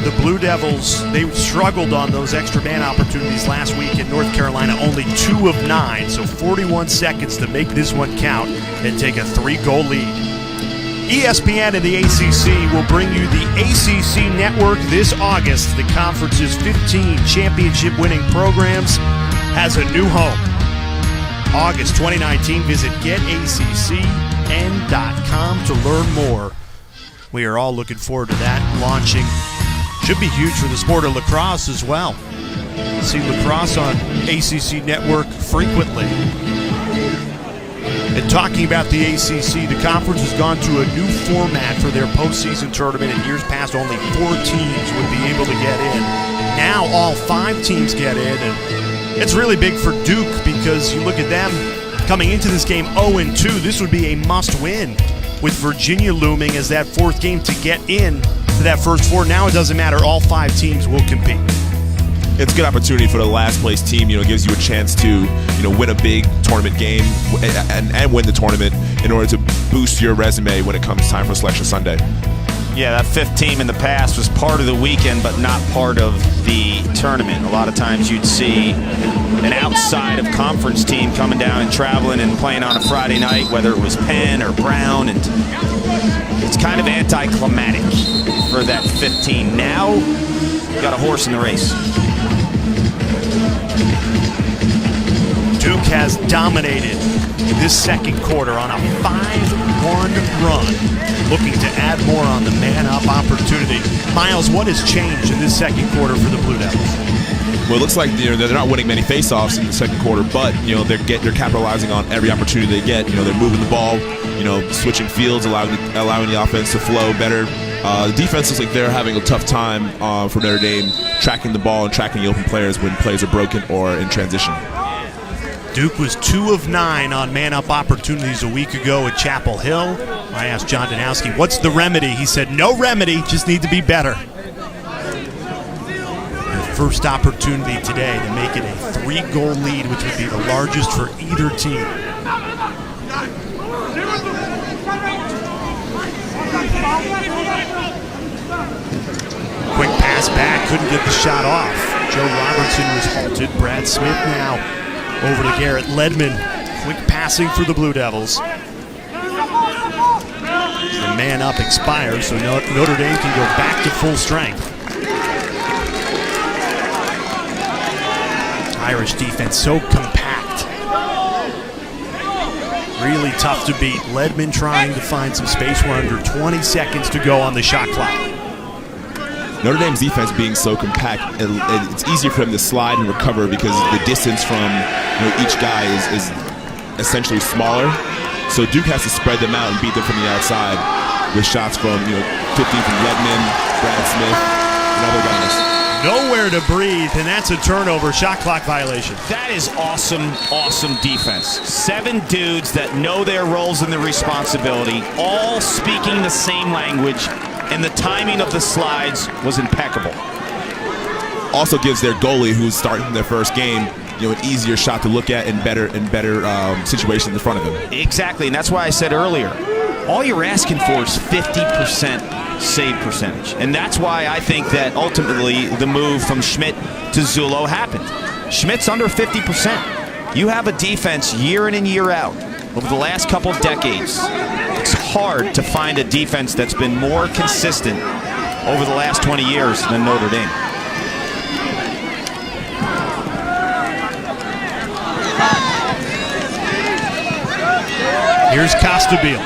The Blue Devils, they struggled on those extra man opportunities last week in North Carolina, only 2 of 9, so 41 seconds to make this one count and take a 3-goal lead. ESPN and the ACC will bring you the ACC Network this August. The conference's 15 championship-winning programs has a new home. August 2019, visit getaccn.com to learn more. We are all looking forward to that launching. Should be huge for the sport of lacrosse as well. See lacrosse on ACC Network frequently. And talking about the ACC, the conference has gone to a new format for their postseason tournament. In years past, only 4 teams would be able to get in. Now all 5 teams get in, and it's really big for Duke because you look at them coming into this game 0-2. This would be a must-win with Virginia looming as that 4th game to get in to that first 4. Now it doesn't matter. All 5 teams will compete. it's a good opportunity for the last place team. It gives you a chance to win a big tournament game and win the tournament in order to boost your resume when it comes time for Selection Sunday. Yeah, that fifth team in the past was part of the weekend, but not part of the tournament. A lot of times you'd see an outside of conference team coming down and traveling and playing on a Friday night, whether it was Penn or Brown, and it's kind of anticlimactic for that fifth team. Now, you got a horse in the race. Duke has dominated this second quarter on a 5-1 run, looking to add more on the man-up opportunity. Miles, what has changed in this second quarter for the Blue Devils? Well, it looks like they're not winning many face-offs in the second quarter, but they're capitalizing on every opportunity they get. They're moving the ball, switching fields, allowing the offense to flow better. The defense looks like they're having a tough time for Notre Dame tracking the ball and tracking the open players when plays are broken or in transition. Duke was 2 of 9 on man-up opportunities a week ago at Chapel Hill. I asked John Danowski, what's the remedy? He said, no remedy, just need to be better. Their first opportunity today to make it a 3-goal lead, which would be the largest for either team. Quick pass back, couldn't get the shot off. Joe Robertson was halted. Brad Smith now over to Garrett Ledman. Quick passing for the Blue Devils. The man up expires, so Notre Dame can go back to full strength. Irish defense so compact. Really tough to beat. Ledman trying to find some space. We're under 20 seconds to go on the shot clock. Notre Dame's defense being so compact, it's easier for them to slide and recover because the distance from each guy is essentially smaller. So Duke has to spread them out and beat them from the outside with shots from 15 from Ledman, Brad Smith, and other guys. Nowhere to breathe, and that's a turnover, shot clock violation. That is awesome, awesome defense. 7 dudes that know their roles and their responsibility, all speaking the same language, and the timing of the slides was impeccable. Also gives their goalie, who's starting their first game, an easier shot to look at and better situation in front of him. Exactly, and that's why I said earlier, all you're asking for is 50% save percentage. And that's why I think that ultimately the move from Schmidt to Zullo happened. Schmidt's under 50%. You have a defense year in and year out over the last couple of decades. It's hard to find a defense that's been more consistent over the last 20 years than Notre Dame. Here's Costabile.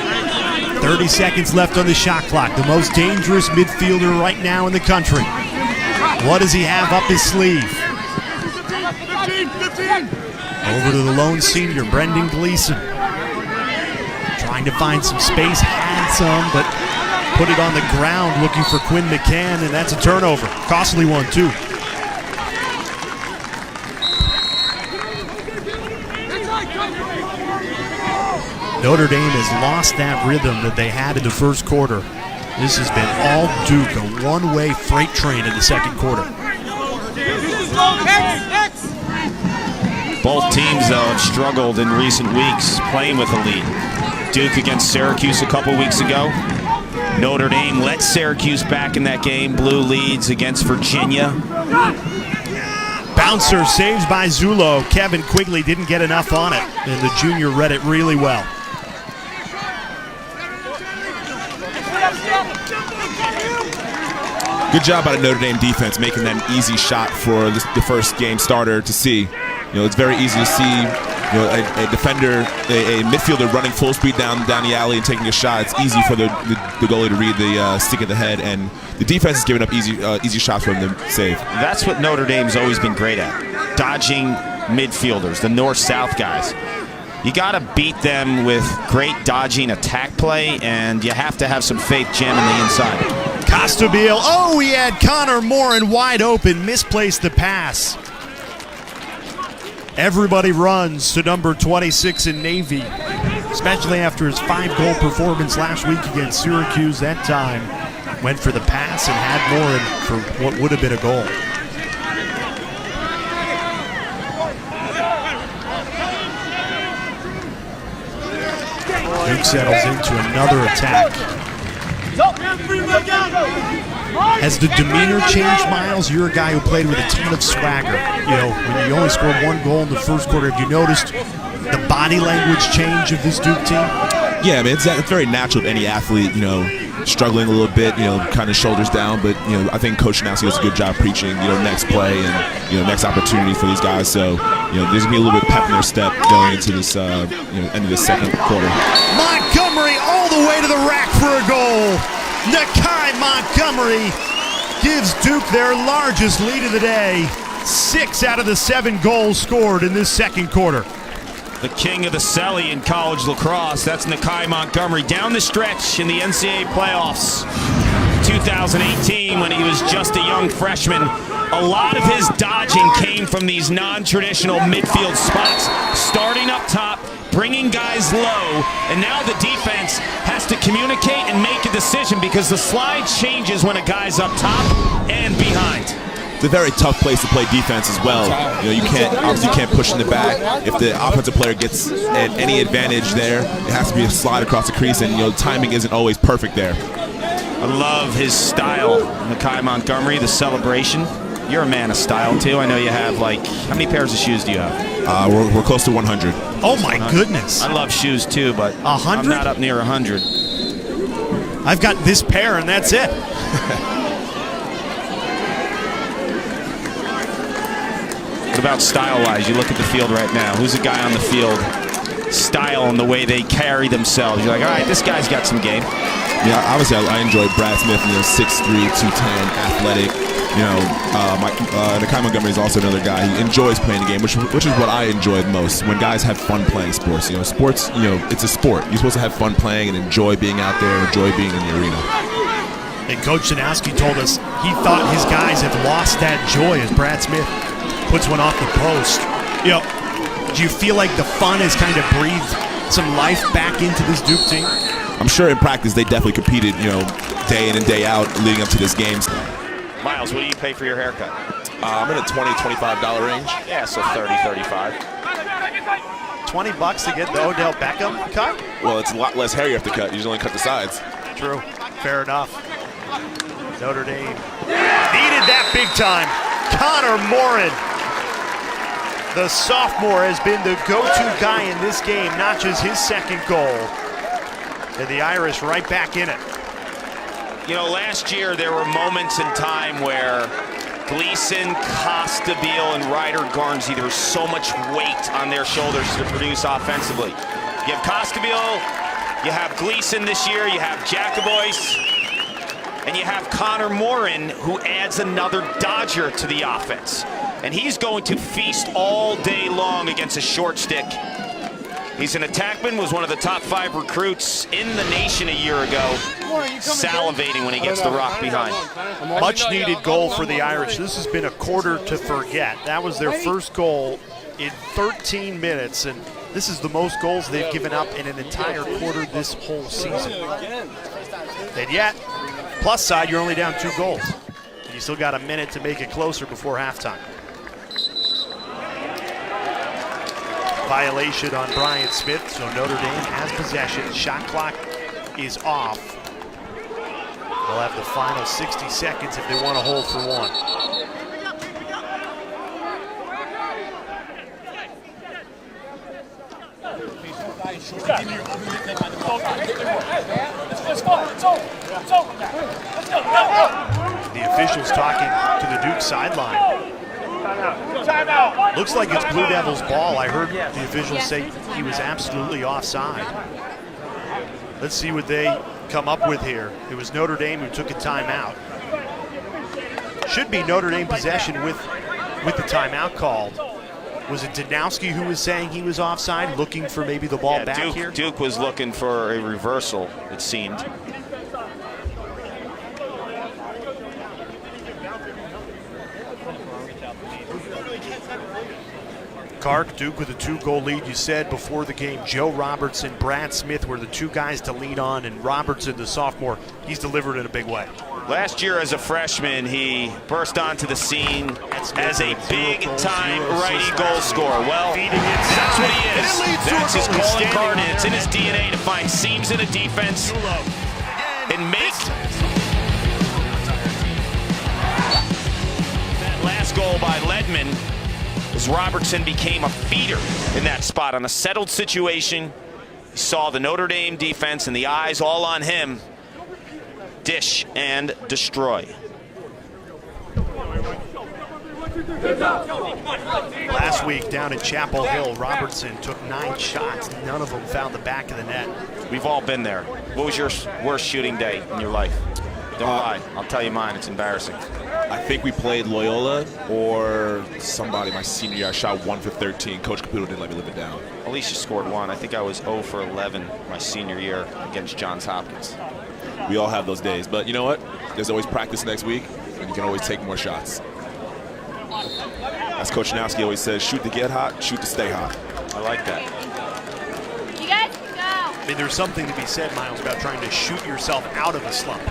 30 seconds left on the shot clock. The most dangerous midfielder right now in the country. What does he have up his sleeve? 15. Over to the lone senior, Brendan Gleason. Trying to find some space, had some, but put it on the ground looking for Quinn McCann, and that's a turnover. Costly one, too. Notre Dame has lost that rhythm that they had in the first quarter. This has been all Duke, a one-way freight train in the second quarter. Both teams, though, have struggled in recent weeks playing with a lead. Duke against Syracuse a couple weeks ago. Notre Dame let Syracuse back in that game. Blue leads against Virginia. Bouncer saved by Zullo. Kevin Quigley didn't get enough on it, and the junior read it really well. Good job by the Notre Dame defense making that an easy shot for the first game starter to see. It's very easy to see a defender, a midfielder running full speed down the alley and taking a shot. It's easy for the goalie to read the stick of the head, and the defense is giving up easy shots for him to save. That's what Notre Dame's always been great at, dodging midfielders, the north-south guys. You got to beat them with great dodging attack play, and you have to have some faith jamming the inside. Costabile, oh, he had Connor Morin wide open, misplaced the pass. Everybody runs to number 26 in Navy, especially after his 5-goal performance last week against Syracuse. That time went for the pass and had Morin for what would have been a goal. Duke settles into another attack. Has the demeanor changed, Miles? You're a guy who played with a ton of swagger. You know, when you only scored 1 goal in the first quarter, have you noticed the body language change of this Duke team? Yeah, I mean, it's very natural of any athlete, you know, struggling a little bit, you know, kind of shoulders down. But, you know, I think Coach Nowski does a good job preaching, you know, next play and, you know, next opportunity for these guys. So, you know, there's going to be a little bit of pep in their step going into this, you know, end of the second quarter. Montgomery all the way to the rack for a goal. Nakai Montgomery gives Duke their largest lead of the day. 6 out of the 7 goals scored in this second quarter. The king of the celly in college lacrosse, that's Nakai Montgomery. Down the stretch in the NCAA playoffs, 2018, when he was just a young freshman, a lot of his dodging came from these non-traditional midfield spots, starting up top, bringing guys low, and now the defense has to communicate and make a decision because the slide changes when a guy's up top and behind. It's a very tough place to play defense as well. You know, obviously you can't push in the back. If the offensive player gets any advantage there, it has to be a slide across the crease, and, you know, the timing isn't always perfect there. I love his style, Nakai Montgomery, the celebration. You're a man of style too. I know you have, like, how many pairs of shoes do you have? We're close to 100. Oh my goodness. I love shoes too, but 100? I'm not up near 100. I've got this pair and that's it. What about style-wise? You look at the field right now. Who's a guy on the field? Style and the way they carry themselves. You're like, all right, this guy's got some game. Yeah, obviously I enjoy Brad Smith, you know, 6'3", 210, athletic. You know, Nakai Montgomery is also another guy who enjoys playing the game, which is what I enjoy most. When guys have fun playing sports, you know, sports, you know, it's a sport. You're supposed to have fun playing and enjoy being out there and enjoy being in the arena. And Coach Janowski told us he thought his guys had lost that joy as Brad Smith puts one off the post. You know, do you feel like the fun has kind of breathed some life back into this Duke team? I'm sure in practice they definitely competed, you know, day in and day out leading up to this game. Miles, what do you pay for your haircut? I'm in a $20, $25 range. Yeah, so 30, 35. $20 to get the Odell Beckham cut? Well, it's a lot less hair you have to cut. You just only cut the sides. True. Fair enough. Notre Dame needed that big time. Connor Morin, the sophomore, has been the go-to guy in this game, not just his second goal. And the Irish right back in it. You know, last year there were moments in time where Gleason, Costabile, and Ryder Garnsey, there was so much weight on their shoulders to produce offensively. You have Costabile, you have Gleason this year, you have Jacobois, and you have Connor Morin, who adds another Dodger to the offense. And he's going to feast all day long against a short stick. He's an attackman, was one of the top 5 recruits in the nation a year ago, salivating when he gets the rock behind. Much needed goal for the Irish. This has been a quarter to forget. That was their first goal in 13 minutes, and this is the most goals they've given up in an entire quarter this whole season. And yet, plus side, you're only down 2 goals. And you still got a minute to make it closer before halftime. Violation on Brian Smith, so Notre Dame has possession. Shot clock is off. They'll have the final 60 seconds if they want to hold for one. The officials talking to the Duke sideline. Looks like it's Blue Devils' ball. I heard the officials say he was absolutely offside. Let's see what they come up with here. It was Notre Dame who took a timeout. Should be Notre Dame possession with the timeout called. Was it Danowski who was saying he was offside, looking for maybe the ball back here? Duke was looking for a reversal, it seemed. Clark, Duke with a 2-goal lead. You said before the game, Joe Robertson, Brad Smith were the 2 guys to lean on, and Robertson, the sophomore, he's delivered in a big way. Last year as a freshman, he burst onto the scene as a big-time righty goal scorer. Well, that's what he is. That's his calling card, and it's It's in his DNA to find seams in a defense and make that last goal by Ledman as Robertson became a feeder in that spot on a settled situation. He saw the Notre Dame defense and the eyes all on him. Dish and destroy. Last week down in Chapel Hill, Robertson took 9 shots. None of them found the back of the net. We've all been there. What was your worst shooting day in your life? Don't lie. I'll tell you mine. It's embarrassing. I think we played Loyola or somebody my senior year. I shot 1 for 13. Coach Caputo didn't let me live it down. Alicia scored 1. I think I was 0 for 11 my senior year against Johns Hopkins. We all have those days. But you know what? There's always practice next week, and you can always take more shots. As Coach Nowski always says, shoot to get hot, shoot to stay hot. I like that. You guys can go. I mean, there's something to be said, Miles, about trying to shoot yourself out of a slump.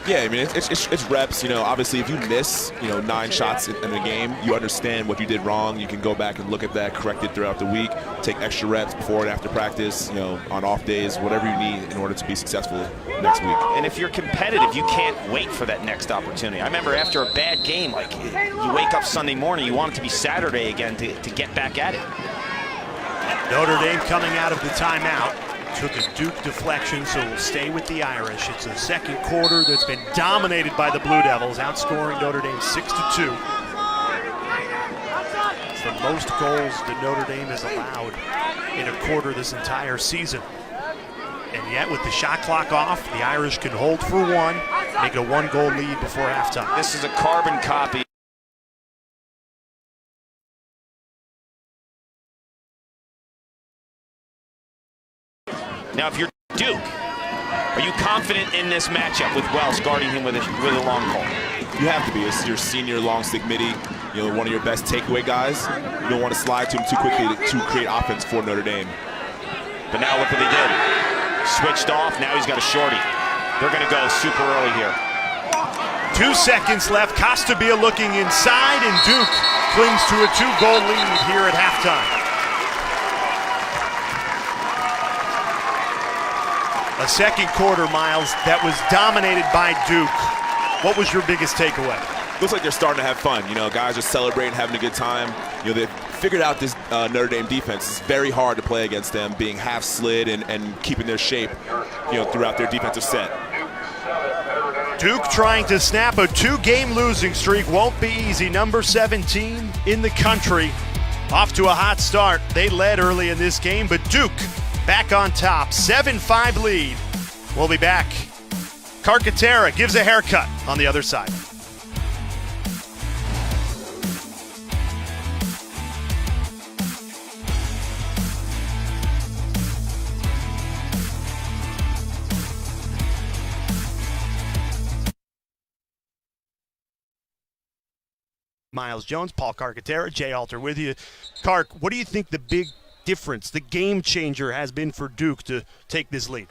Yeah, I mean, it's reps. You know, obviously, if you miss, 9 shots in a game, you understand what you did wrong. You can go back and look at that, correct it throughout the week, take extra reps before and after practice, on off days, whatever you need in order to be successful next week. And if you're competitive, you can't wait for that next opportunity. I remember after a bad game, like you wake up Sunday morning, you want it to be Saturday again to get back at it. Notre Dame coming out of the timeout. Took a Duke deflection, so we'll stay with the Irish. It's a second quarter that's been dominated by the Blue Devils, outscoring Notre Dame 6-2. It's the most goals that Notre Dame has allowed in a quarter this entire season. And yet, with the shot clock off, the Irish can hold for 1, make it a 1-goal lead before halftime. This is a carbon copy. Now, if you're Duke, are you confident in this matchup with Wells guarding him with a long call? You have to be. It's your senior long stick midi, one of your best takeaway guys. You don't want to slide to him too quickly to create offense for Notre Dame. But now look what he did. Switched off, now he's got a shorty. They're going to go super early here. 2 seconds left. Costabia looking inside, and Duke clings to a 2-goal lead here at halftime. A second quarter, Miles, that was dominated by Duke. What was your biggest takeaway? Looks like they're starting to have fun. Guys are celebrating, having a good time. They've figured out this Notre Dame defense. It's very hard to play against them, being half slid and keeping their shape, throughout their defensive set. Duke trying to snap a 2-game losing streak. Won't be easy. Number 17 in the country. Off to a hot start. They led early in this game, but Duke back on top, 7-5 lead. We'll be back. Carcaterra gives a haircut on the other side. Miles Jones, Paul Carcaterra, Jay Alter with you. Carc, what do you think the big difference, the game changer has been for Duke to take this lead?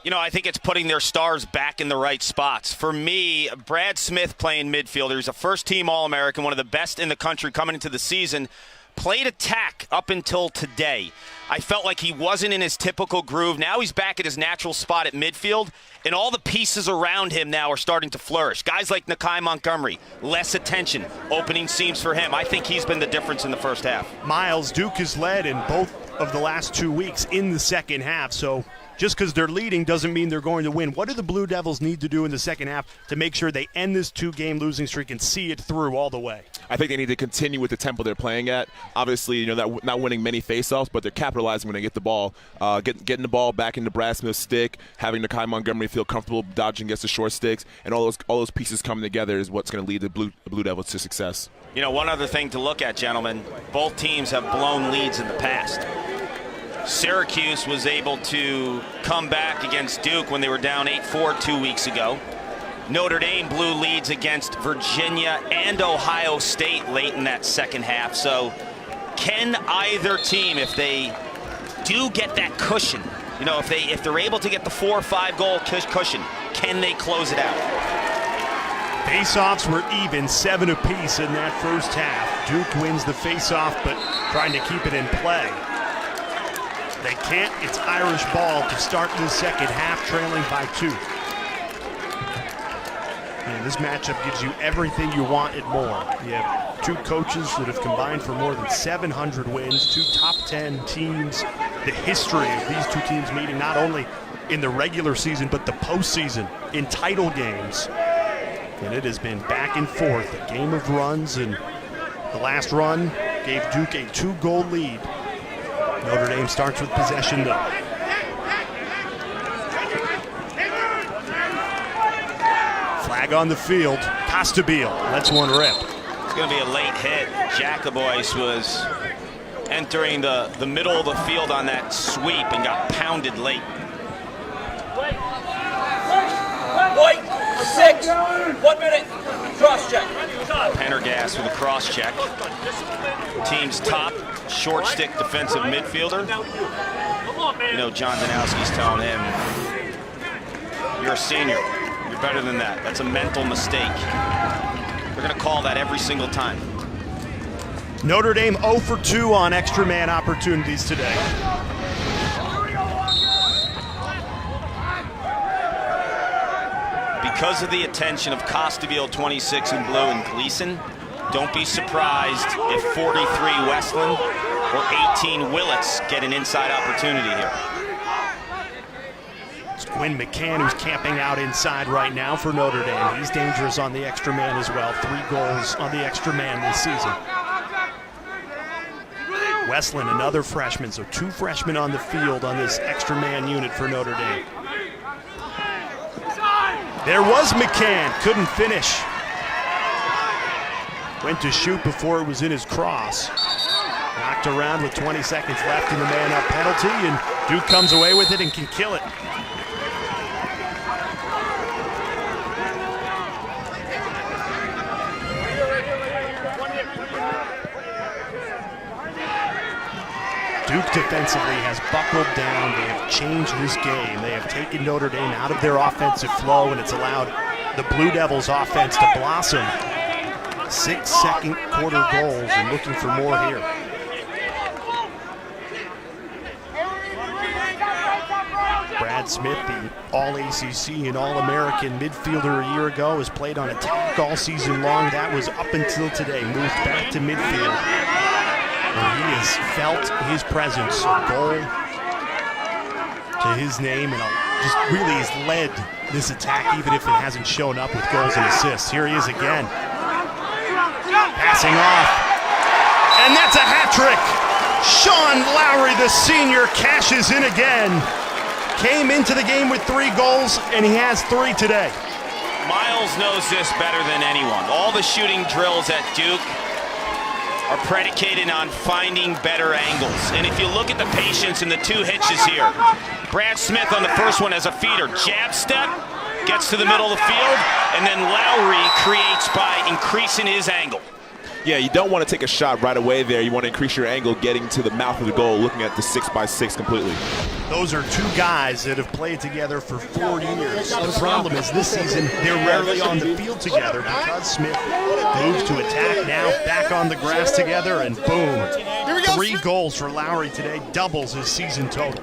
I think it's putting their stars back in the right spots. For me, Brad Smith playing midfielder, he's a first-team All-American, one of the best in the country coming into the season, played attack up until today. I felt like he wasn't in his typical groove. Now he's back at his natural spot at midfield, and all the pieces around him now are starting to flourish. Guys like Nakai Montgomery, less attention, opening seams for him. I think he's been the difference in the first half. Miles, Duke has led in both of the last 2 weeks in the second half, so just because they're leading doesn't mean they're going to win. What do the Blue Devils need to do in the second half to make sure they end this 2-game losing streak and see it through all the way? I think they need to continue with the tempo they're playing at. Obviously, that not winning many faceoffs, but they're capitalizing when they get the ball. Getting the ball back into Brad Smith's stick, having Nakai Montgomery feel comfortable dodging against the short sticks, and all those pieces coming together is what's going to lead the Blue Devils to success. One other thing to look at, gentlemen, both teams have blown leads in the past. Syracuse was able to come back against Duke when they were down 8-4 2 weeks ago. Notre Dame blew leads against Virginia and Ohio State late in that second half. So can either team, if they do get that cushion, if they're able to get the 4 or 5 goal cushion, can they close it out? Face-offs were even, 7 apiece in that first half. Duke wins the face-off, but trying to keep it in play. They can't. It's Irish ball to start the second half, trailing by 2. And this matchup gives you everything you want and more. You have 2 coaches that have combined for more than 700 wins, 2 top 10 teams. The history of these 2 teams meeting not only in the regular season, but the postseason in title games. And it has been back and forth, a game of runs, and the last run gave Duke a 2-goal lead. Notre Dame starts with possession, though. Flag on the field. Costabile lets one rip. It's going to be a late hit. Jacobois was entering the middle of the field on that sweep and got pounded late. White, 6, 1 minute, cross check. Pendergast with a cross check. Team's top short stick defensive midfielder. You know, John Danowski's telling him, you're a senior. You're better than that. That's a mental mistake. They're going to call that every single time. Notre Dame 0 for 2 on extra man opportunities today. Because of the attention of Costabile, 26 in blue, and Gleason, don't be surprised if 43 Westland or 18 Willits get an inside opportunity here. It's Quinn McCann who's camping out inside right now for Notre Dame. He's dangerous on the extra man as well. 3 goals on the extra man this season. Westland, another freshman, so 2 freshmen on the field on this extra man unit for Notre Dame. There was McCann, couldn't finish. Went to shoot before it was in his cross. Knocked around with 20 seconds left in the man-up penalty, and Duke comes away with it and can kill it. Duke defensively has buckled down. They have changed this game. They have taken Notre Dame out of their offensive flow, and it's allowed the Blue Devils offense to blossom. 6 second quarter goals, and looking for more here. Brad Smith, the All-ACC and All-American midfielder a year ago, has played on attack all season long. That was up until today. Moved back to midfield. And he has felt his presence, a goal to his name, and just really has led this attack, even if it hasn't shown up with goals and assists. Here he is again. Passing off. And that's a hat trick. Sean Lowry, the senior, cashes in again. Came into the game with 3 goals, and he has 3 today. Miles knows this better than anyone. All the shooting drills at Duke are predicated on finding better angles. And if you look at the patience in the 2 hitches here, Brad Smith on the first one as a feeder, jab step, gets to the middle of the field, and then Lowry creates by increasing his angle. Yeah, you don't want to take a shot right away there. You want to increase your angle getting to the mouth of the goal, looking at the 6x6 completely. Those are 2 guys that have played together for 4 years. The problem is this season they're rarely on the field together because Smith moves to attack, now back on the grass together, and boom. 3 goals for Lowry today, doubles his season total.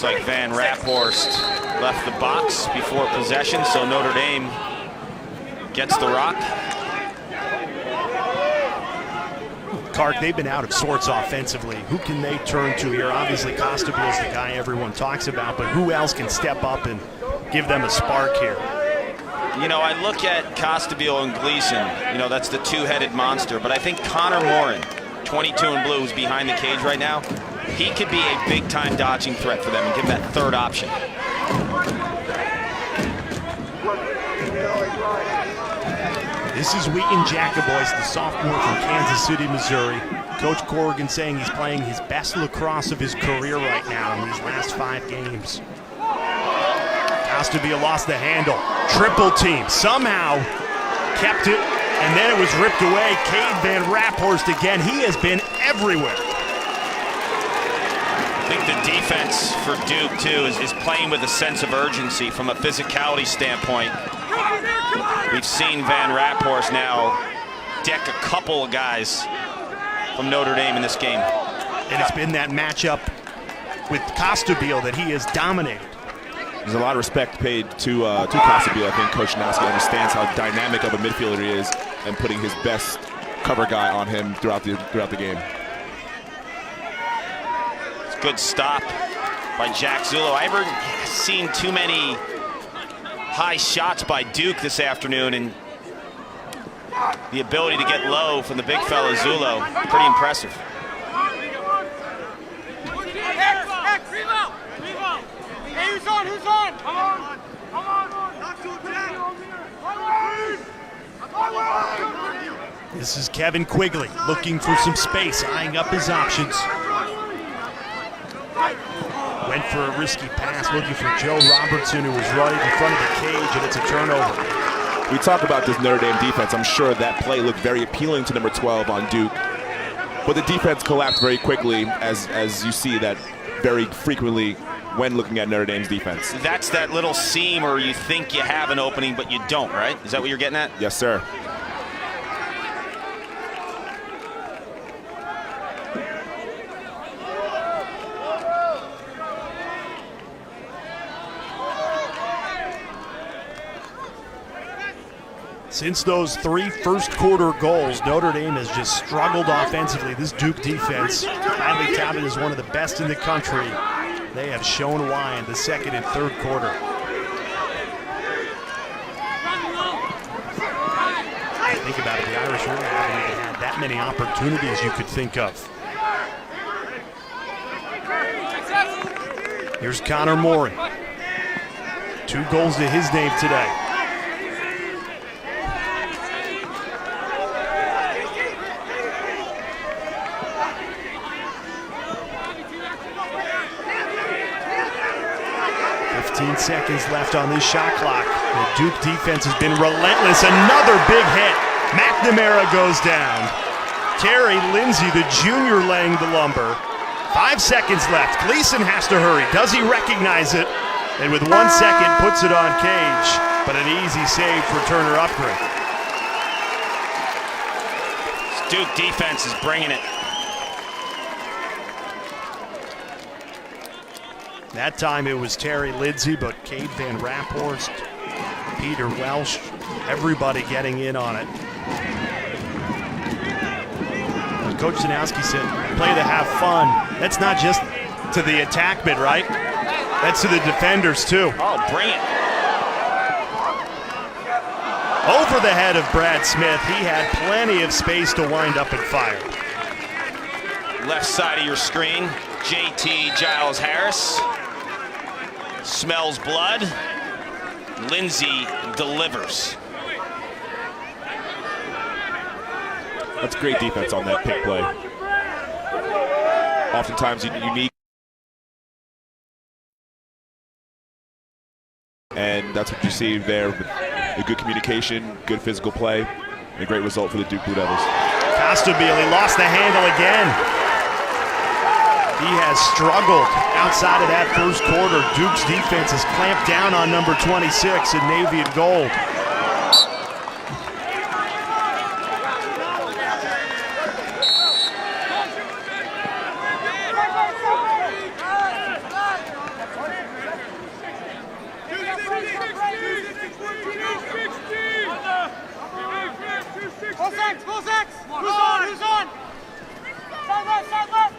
Looks like Van Raphorst left the box before possession, so Notre Dame gets the rock. Clark, they've been out of sorts offensively. Who can they turn to here? Obviously, Costabile's the guy everyone talks about, but who else can step up and give them a spark here? You know, I look at Costabile and Gleason. You know, that's the 2-headed monster, but I think Connor Morin, 22 in blue, who's behind the cage right now, he could be a big-time dodging threat for them and give them that 3rd option. This is Wheaton Jacobois, the sophomore from Kansas City, Missouri. Coach Corrigan saying he's playing his best lacrosse of his career right now in these last 5 games. Costabile lost the handle. Triple team. Somehow kept it, and then it was ripped away. Cade Van Raphorst again. He has been everywhere. think the defense for Duke, too, is playing with a sense of urgency from a physicality standpoint. We've seen Van Raphorst now deck a couple of guys from Notre Dame in this game. And it's been that matchup with Costabile that he has dominated. There's a lot of respect paid to Costabile. I think Coach Nowski understands how dynamic of a midfielder he is and putting his best cover guy on him throughout the game. It's a good stop by Jack Zullo. I haven't seen too many high shots by Duke this afternoon, and the ability to get low from the big fella Zullo, pretty impressive. Hey, who's on? Who's on? Come on! Come on! Not too This is Kevin Quigley looking for some space, eyeing up his options. Went for a risky pass, looking for Joe Robertson, who was right in front of the cage, and it's a turnover. We talk about this Notre Dame defense. I'm sure that play looked very appealing to number 12 on Duke. But the defense collapsed very quickly, as you see that very frequently when looking at Notre Dame's defense. That's that little seam where you think you have an opening, but you don't, right? Is that what you're getting at? Yes, sir. Since those 3 first-quarter goals, Notre Dame has just struggled offensively. This Duke defense, highly touted as one of the best in the country, they have shown why in the second and third quarter. Think about it, the Irish really haven't even had that many opportunities you could think of. Here's Connor Morin. 2 goals to his name today. Seconds left on this shot clock. The Duke defense has been relentless. Another big hit. McNamara goes down. Terry Lindsay, the junior, laying the lumber. 5 seconds left. Gleason has to hurry. Does he recognize it? And with 1 second, puts it on cage. But an easy save for Turner Upgrade. This Duke defense is bringing it. That time it was Terry Lindsay, but Cade Van Raphorst, Peter Welsh, everybody getting in on it. And Coach Zanowski said, play to have fun. That's not just to the attackmen, right? That's to the defenders, too. Oh, bring it. Over the head of Brad Smith. He had plenty of space to wind up and fire. Left side of your screen, JT Giles Harris. Smells blood. Lindsay delivers. That's great defense on that pick play. Oftentimes unique. And that's what you see there with the good communication, good physical play, and a great result for the Duke Blue Devils. Costabile lost the handle again. He has struggled outside of that first quarter. Duke's defense has clamped down on number 26 in navy and gold. Who's on? Side left.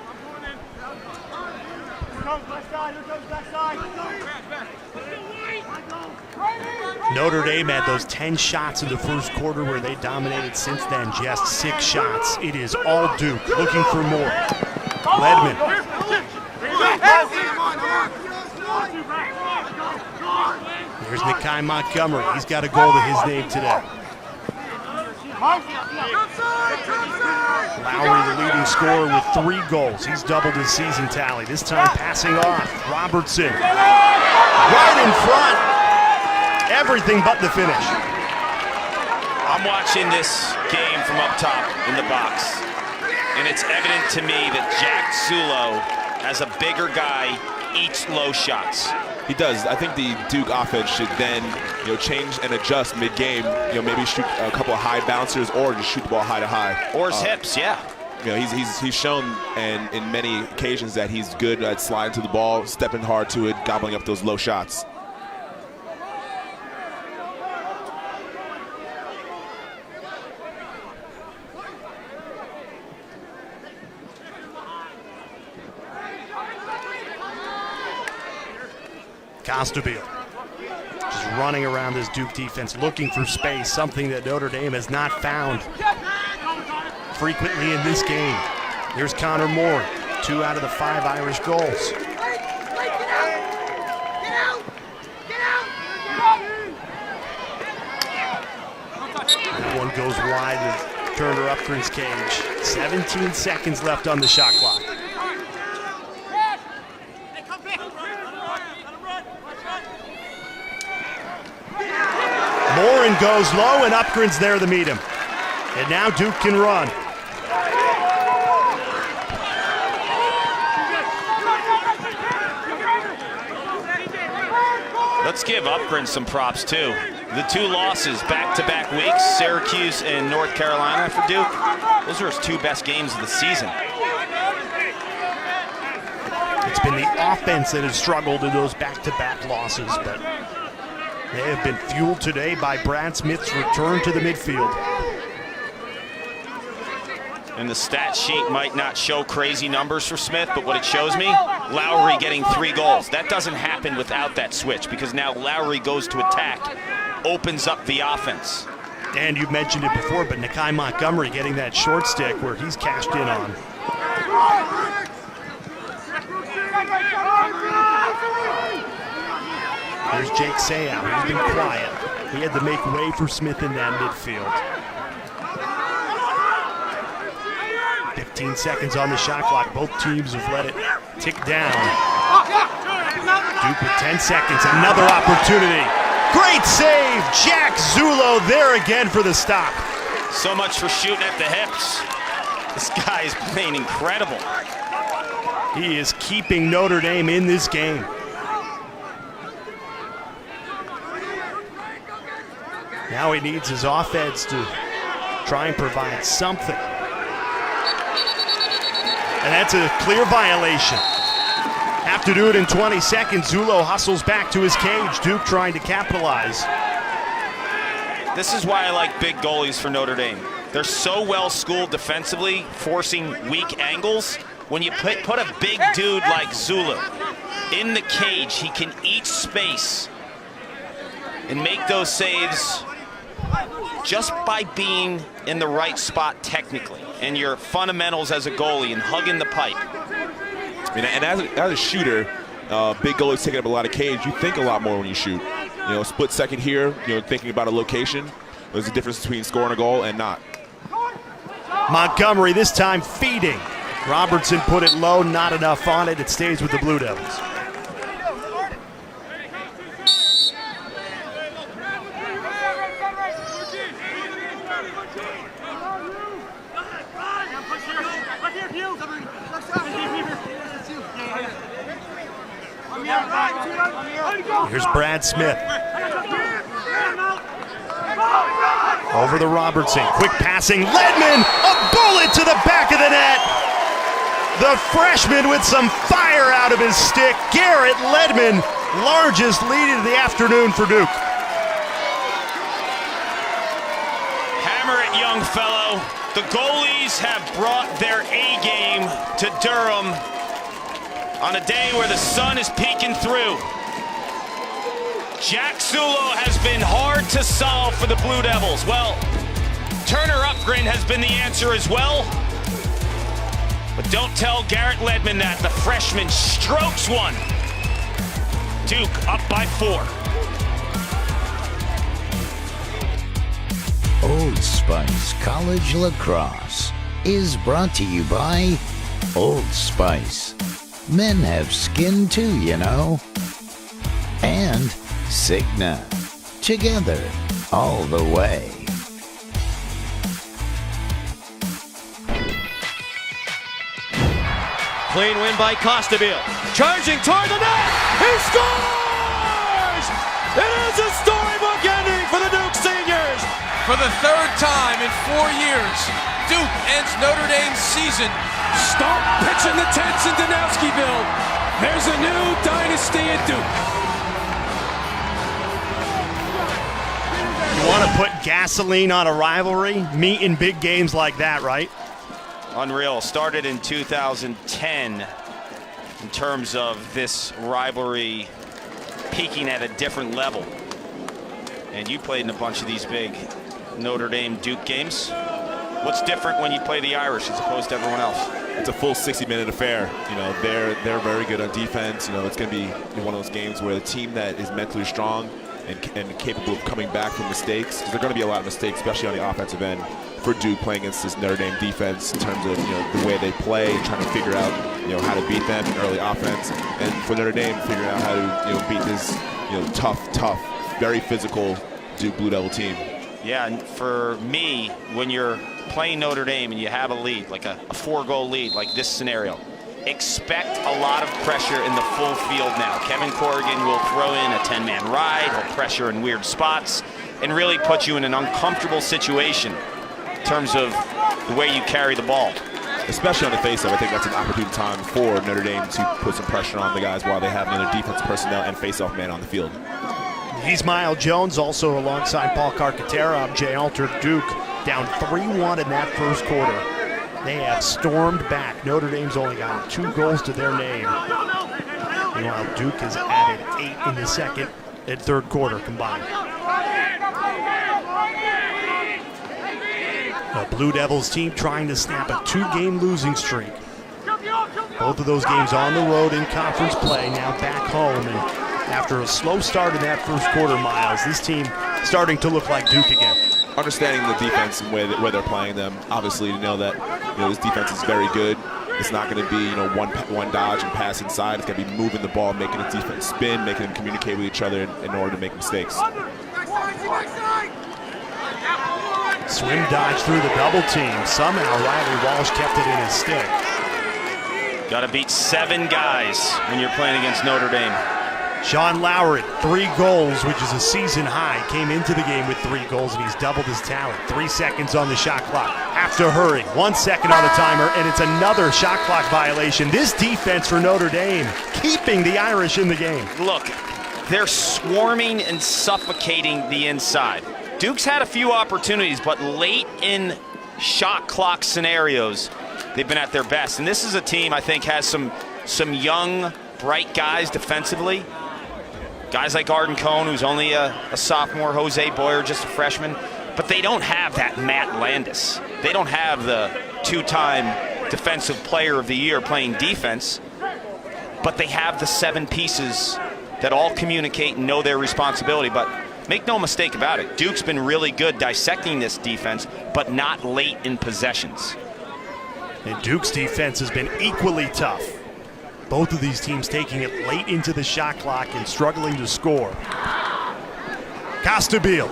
Notre Dame had those 10 shots in the first quarter where they dominated. Since then, just 6 shots. It is all Duke looking for more. Ledman. There's Nikai Montgomery. He's got a goal to his name today. Lowry, the leading scorer, with 3 goals. He's doubled his season tally. This time passing off. Robertson. Right in front. Everything but the finish. I'm watching this game from up top in the box, and it's evident to me that Jack Zullo as a bigger guy eats low shots. He does. I think the Duke offense should then, change and adjust mid-game. Maybe shoot a couple of high bouncers or just shoot the ball high to high. Or his hips, yeah. He's shown and in many occasions that he's good at sliding to the ball, stepping hard to it, gobbling up those low shots. Costabile just running around this Duke defense, looking for space, something that Notre Dame has not found frequently in this game. Here's Connor Moore, 2 out of the 5 Irish goals. That one goes wide of Turner Upgren's cage. 17 seconds left on the shot clock. Morin goes low, and Upgren's there to meet him. And now Duke can run. Let's give Upgren some props, too. The 2 losses back-to-back weeks, Syracuse and North Carolina for Duke, those are his 2 best games of the season. It's been the offense that has struggled in those back-to-back losses, but they have been fueled today by Brad Smith's return to the midfield. And the stat sheet might not show crazy numbers for Smith, but what it shows me, Lowry getting 3 goals. That doesn't happen without that switch, because now Lowry goes to attack, opens up the offense. And you've mentioned it before, but Nakai Montgomery getting that short stick where he's cashed in on. There's Jake Sayow. He's been quiet. He had to make way for Smith in that midfield. 15 seconds on the shot clock. Both teams have let it tick down. Duke with 10 seconds. Another opportunity. Great save. Jack Zulo there again for the stop. So much for shooting at the hips. This guy is playing incredible. He is keeping Notre Dame in this game. Now he needs his offense to try and provide something. And that's a clear violation. Have to do it in 20 seconds. Zulo hustles back to his cage. Duke trying to capitalize. This is why I like big goalies for Notre Dame. They're so well schooled defensively, forcing weak angles. When you put a big dude like Zulo in the cage, he can eat space and make those saves just by being in the right spot technically, and your fundamentals as a goalie and hugging the pipe. And as a shooter, big goalies taking up a lot of cage. You think a lot more when you shoot. Split second here, thinking about a location. There's a difference between scoring a goal and not. Montgomery this time feeding. Robertson put it low, not enough on it. It stays with the Blue Devils. Here's Brad Smith. Over the Robertson. Quick passing. Ledman, a bullet to the back of the net. The freshman with some fire out of his stick. Garrett Ledman, largest lead of the afternoon for Duke. Hammer it, young fellow. The goalies have brought their A game to Durham on a day where the sun is peeking through. Jack Zulo has been hard to solve for the Blue Devils. Well, Turner Upgren has been the answer as well. But don't tell Garrett Ledman that. The freshman strokes one. Duke up by 4. Old Spice College Lacrosse is brought to you by Old Spice. Men have skin too, And Cigna. Together, all the way. Clean win by Costabile. Charging toward the net. He scores! It is a storybook ending for the Duke seniors. For the third time in 4 years, Duke ends Notre Dame's season. Start pitching the tents in Danowskiville. There's a new dynasty at Duke. You want to put gasoline on a rivalry? Meet in big games like that, right? Unreal. Started in 2010 in terms of this rivalry peaking at a different level. And you played in a bunch of these big Notre Dame Duke games. What's different when you play the Irish as opposed to everyone else? It's a full 60-minute affair. You know, they're very good on defense. You know, it's going to be one of those games where the team that is mentally strong and capable of coming back from mistakes, because there are going to be a lot of mistakes, especially on the offensive end, for Duke playing against this Notre Dame defense in terms of, you know, the way they play, trying to figure out, you know, how to beat them in early offense, and for Notre Dame figuring out how to, you know, beat this, you know, tough, very physical Duke Blue Devil team. Yeah, and for me, when you're playing Notre Dame and you have a lead, like a 4-goal lead, like this scenario, expect a lot of pressure in the full field now. Kevin Corrigan will throw in a 10-man ride, he'll pressure in weird spots, and really put you in an uncomfortable situation in terms of the way you carry the ball. Especially on the face-off, I think that's an opportune time for Notre Dame to put some pressure on the guys while they have another defensive personnel and face-off man on the field. He's Miles Jones, also alongside Paul Carcaterra. I'm Jay Alter. Duke down 3-1 in that first quarter. They have stormed back. Notre Dame's only got 2 goals to their name. Meanwhile, Duke has added 8 in the second and third quarter combined. The Blue Devils team trying to snap a 2-game losing streak. Both of those games on the road in conference play, now back home. And after a slow start in that first quarter, Miles, this team starting to look like Duke again. Understanding the defense and where they're playing them, obviously, to know that, you know, this defense is very good. It's not going to be, you know, one dodge and pass inside. It's going to be moving the ball, making the defense spin, making them communicate with each other in order to make mistakes. Swim dodge through the double team. Somehow Riley Walsh kept it in his stick. Got to beat 7 guys when you're playing against Notre Dame. Sean Lowry, 3 goals, which is a season high. Came into the game with 3 goals, and he's doubled his talent. 3 seconds on the shot clock. Have to hurry. 1 second on the timer, and it's another shot clock violation. This defense for Notre Dame, keeping the Irish in the game. Look, they're swarming and suffocating the inside. Duke's had a few opportunities, but late in shot clock scenarios, they've been at their best. And this is a team I think has some young, bright guys defensively. Guys like Arden Cohn, who's only a sophomore, Jose Boyer, just a freshman. But they don't have that Matt Landis. They don't have the 2-time Defensive Player of the Year playing defense. But they have the 7 pieces that all communicate and know their responsibility. But make no mistake about it, Duke's been really good dissecting this defense, but not late in possessions. And Duke's defense has been equally tough. Both of these teams taking it late into the shot clock and struggling to score. Costabile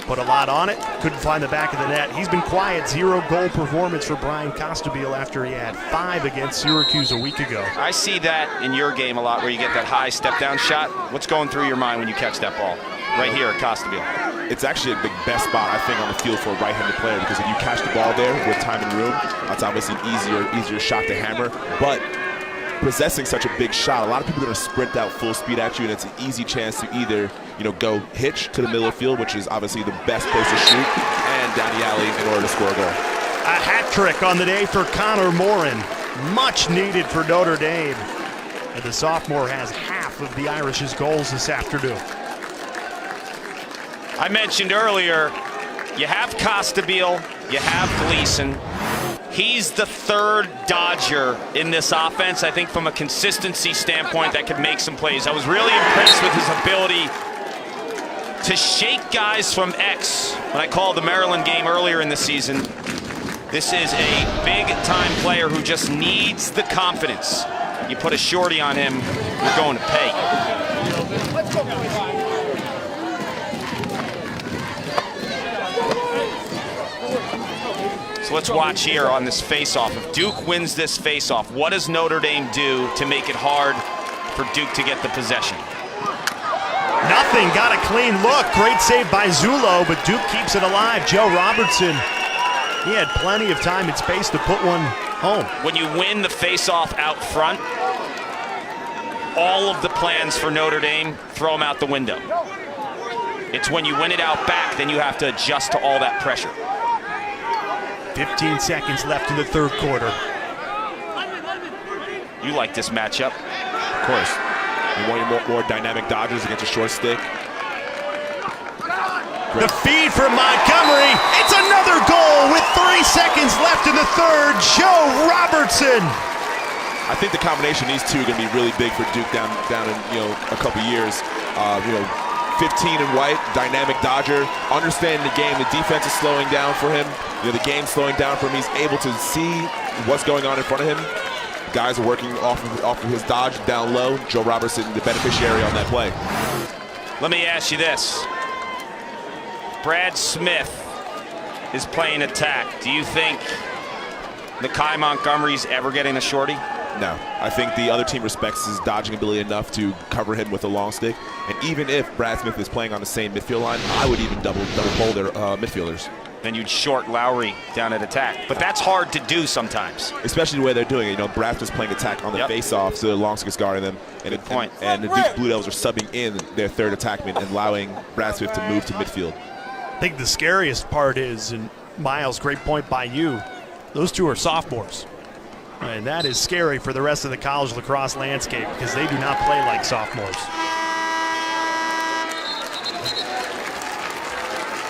put a lot on it, couldn't find the back of the net. He's been quiet, 0-goal performance for Brian Costabile after he had 5 against Syracuse a week ago. I see that in your game a lot where you get that high step-down shot. What's going through your mind when you catch that ball? Right here at Costabile. It's actually the best spot, I think, on the field for a right-handed player, because if you catch the ball there with time and room, that's obviously an easier shot to hammer. But possessing such a big shot, a lot of people are going to sprint out full speed at you, and it's an easy chance to either, you know, go hitch to the middle of the field, which is obviously the best place to shoot, and down the alley in order to score a goal. A hat trick on the day for Connor Morin. Much needed for Notre Dame. And the sophomore has half of the Irish's goals this afternoon. I mentioned earlier, you have Costabile, you have Gleason. He's the 3rd Dodger in this offense, I think, from a consistency standpoint that could make some plays. I was really impressed with his ability to shake guys from X. When I called the Maryland game earlier in the season, this is a big-time player who just needs the confidence. You put a shorty on him, you're going to pay. Let's go, boys. So let's watch here on this face-off. If Duke wins this face-off, what does Notre Dame do to make it hard for Duke to get the possession? Nothing. Got a clean look. Great save by Zullo, but Duke keeps it alive. Joe Robertson, he had plenty of time and space to put one home. When you win the face-off out front, all of the plans for Notre Dame, throw them out the window. It's when you win it out back, then you have to adjust to all that pressure. 15 seconds left in the third quarter. You like this matchup? Of course. You want your more dynamic dodgers against a short stick. The feed from Montgomery. It's another goal with 3 seconds left in the third. Joe Robertson. I think the combination of these two are going to be really big for Duke down in a couple years. 15 and white, dynamic dodger, understanding the game. The defense is slowing down for him. The game's slowing down for him. He's able to see what's going on in front of him. Guys are working off of his dodge down low. Joe Robertson, the beneficiary on that play. Let me ask you this. Brad Smith is playing attack. Do you think Nakai Montgomery's ever getting a shorty? No. I think the other team respects his dodging ability enough to cover him with a long stick. And even if Brad Smith is playing on the same midfield line, I would even double hold their midfielders. Then you'd short Lowry down at attack. But that's hard to do sometimes. Especially the way they're doing it. Brad Smith's playing attack on the face-off, so the long stick is guarding them. And Good point. And the Duke Blue Devils are subbing in their third attackman and allowing Brad Smith to move to midfield. I think the scariest part is, and Miles, great point by you, those two are sophomores. And that is scary for the rest of the college lacrosse landscape because they do not play like sophomores.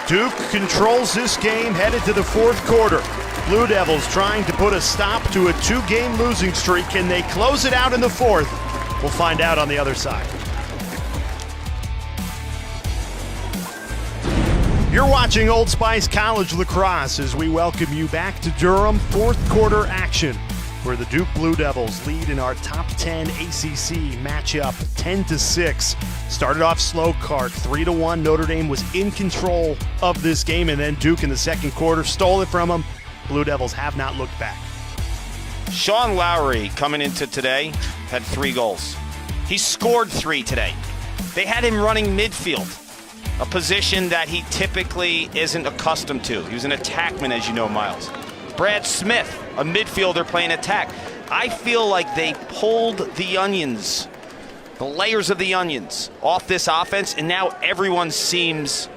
Duke controls this game headed to the fourth quarter. Blue Devils trying to put a stop to a 2-game losing streak. Can they close it out in the fourth? We'll find out on the other side. You're watching Old Spice College Lacrosse as we welcome you back to Durham. Fourth quarter action where the Duke Blue Devils lead in our top 10 ACC matchup 10-6. Started off slow, Clark, 3-1. Notre Dame was in control of this game, and then Duke in the second quarter stole it from them. Blue Devils have not looked back. Sean Lowry, coming into today, had 3 goals. He scored 3 today. They had him running midfield, a position that he typically isn't accustomed to. He was an attackman, as you know, Miles. Brad Smith, a midfielder playing attack. I feel like they pulled the onions, the layers of the onions, off this offense, and now everyone seems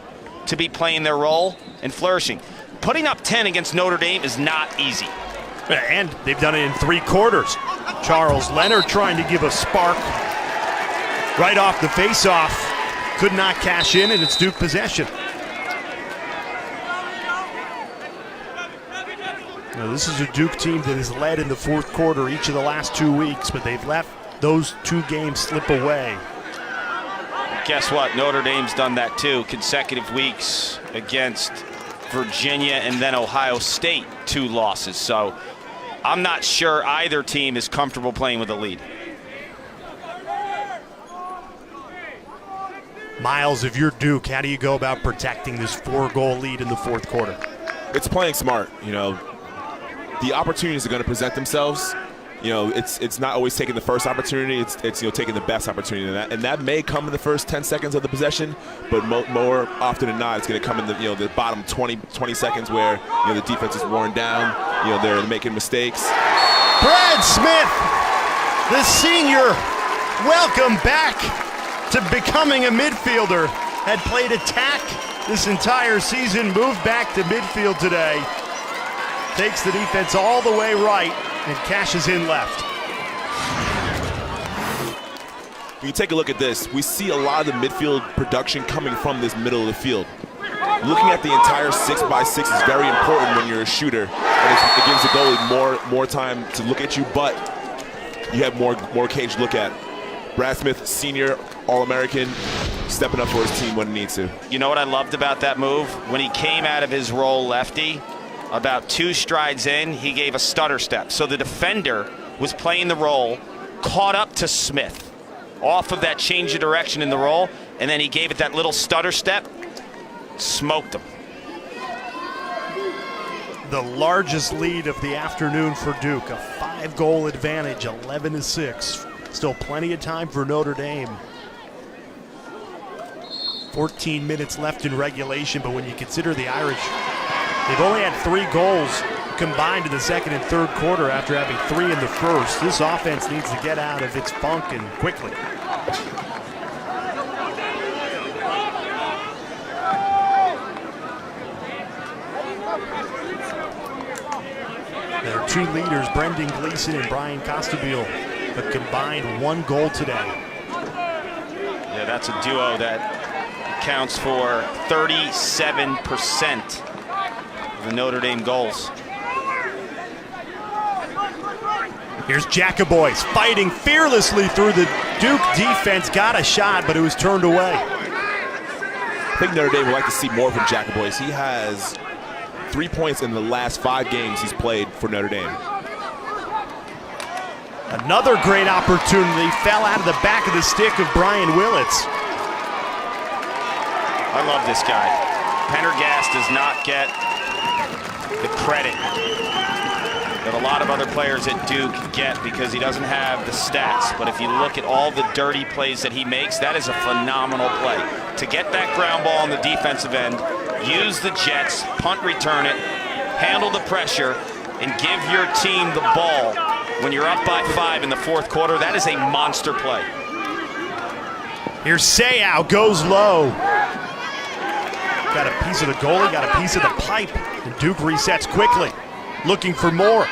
to be playing their role and flourishing. Putting up 10 against Notre Dame is not easy. And they've done it in 3 quarters. Charles Leonard trying to give a spark right off the face-off. Could not cash in, and it's Duke possession. Now, this is a Duke team that has led in the fourth quarter each of the last 2 weeks, but they've let those 2 games slip away. Guess what? Notre Dame's done that too. Consecutive weeks against Virginia and then Ohio State, 2 losses. So I'm not sure either team is comfortable playing with a lead. Miles, if you're Duke, how do you go about protecting this 4-goal lead in the fourth quarter? It's playing smart. The opportunities are going to present themselves. It's not always taking the first opportunity. It's taking the best opportunity, and that may come in the first 10 seconds of the possession, but more often than not, it's going to come in the bottom 20 seconds where the defense is worn down. They're making mistakes. Brad Smith, the senior, welcome back to becoming a midfielder. Had played attack this entire season, moved back to midfield today. Takes the defense all the way right and cashes in left. When you take a look at this, we see a lot of the midfield production coming from this middle of the field. Looking at the entire 6x6 is very important when you're a shooter, and it gives the goalie more time to look at you, but you have more cage to look at. Brad Smith, senior, All-American, stepping up for his team when he needs to. You know what I loved about that move? When he came out of his role lefty, about 2 strides in, he gave a stutter step. So the defender was playing the role, caught up to Smith off of that change of direction in the role, and then he gave it that little stutter step, smoked him. The largest lead of the afternoon for Duke, a 5-goal advantage, 11-6. Still plenty of time for Notre Dame. 14 minutes left in regulation, but when you consider the Irish, they've only had 3 goals combined in the second and third quarter after having 3 in the first. This offense needs to get out of its funk and quickly. There are 2 leaders, Brendan Gleeson and Brian Costabile, but combined 1 goal today. Yeah, that's a duo that accounts for 37% of the Notre Dame goals. Here's Jacobois fighting fearlessly through the Duke defense. Got a shot, but it was turned away. I think Notre Dame would like to see more from Jacobois. He has 3 points in the last 5 games he's played for Notre Dame. Another great opportunity fell out of the back of the stick of Brian Willits. I love this guy. Pendergast does not get the credit that a lot of other players at Duke get because he doesn't have the stats. But if you look at all the dirty plays that he makes, that is a phenomenal play. To get that ground ball on the defensive end, use the jets, punt return it, handle the pressure, and give your team the ball when you're up by 5 in the fourth quarter, that is a monster play. Here's Seau, goes low. Got a piece of the goalie, got a piece of the pipe, and Duke resets quickly, looking for more.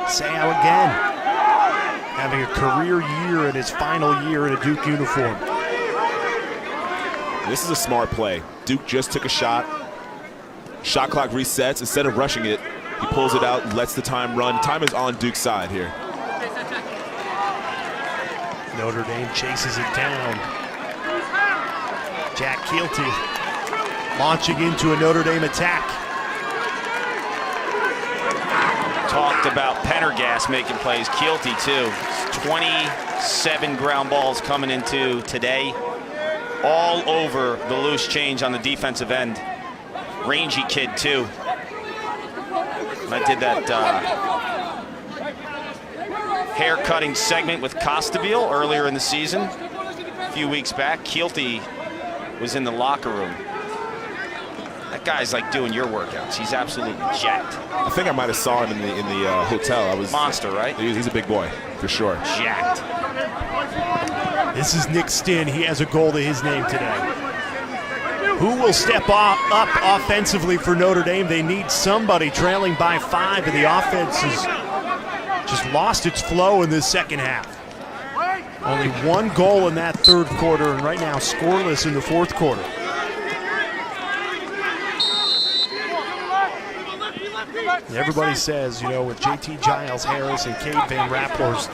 Seau again, having a career year in his final year in a Duke uniform. This is a smart play. Duke just took a shot. Shot clock resets. Instead of rushing it, he pulls it out and lets the time run. Time is on Duke's side here. Notre Dame chases it down. Jack Keelty launching into a Notre Dame attack. Talked about Pendergast making plays. Keelty too. 27 ground balls coming into today. All over the loose change on the defensive end. Rangy kid too. I did that hair cutting segment with Costabile earlier in the season. A few weeks back, Keelty was in the locker room. That guy's like doing your workouts. He's absolutely jacked. I think I might have saw him in the hotel. Monster, right? He's a big boy, for sure. Jacked. This is Nick Stinn. He has a goal to his name today. Who will step up offensively for Notre Dame? They need somebody trailing by 5, and the offense has just lost its flow in this second half. Only 1 goal in that third quarter, and right now scoreless in the fourth quarter. And everybody says, you know, with JT Giles Harris and Cade Van Rappelers,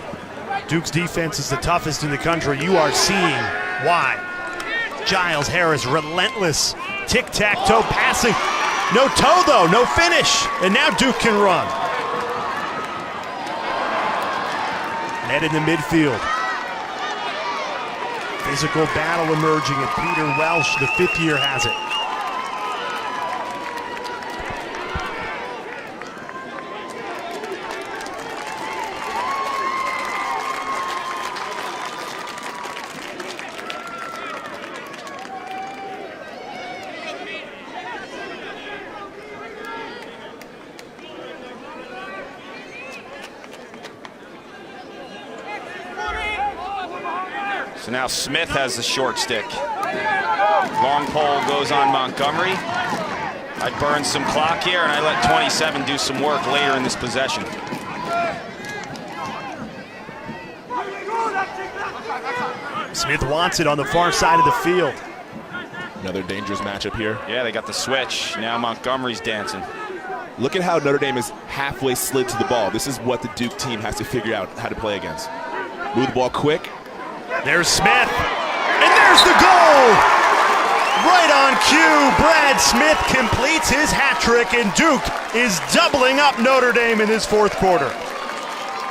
Duke's defense is the toughest in the country. You are seeing why. Giles Harris, relentless tic-tac-toe passing. No toe, though, no finish. And now Duke can run. Net in the midfield. Physical battle emerging, and Peter Welsh, the 5th year, has it. So now Smith has the short stick. Long pole goes on Montgomery. I burn some clock here, and I let 27 do some work later in this possession. Smith wants it on the far side of the field. Another dangerous matchup here. Yeah, they got the switch. Now Montgomery's dancing. Look at how Notre Dame is halfway slid to the ball. This is what the Duke team has to figure out how to play against. Move the ball quick. There's Smith, and there's the goal! Right on cue, Brad Smith completes his hat trick, and Duke is doubling up Notre Dame in this fourth quarter.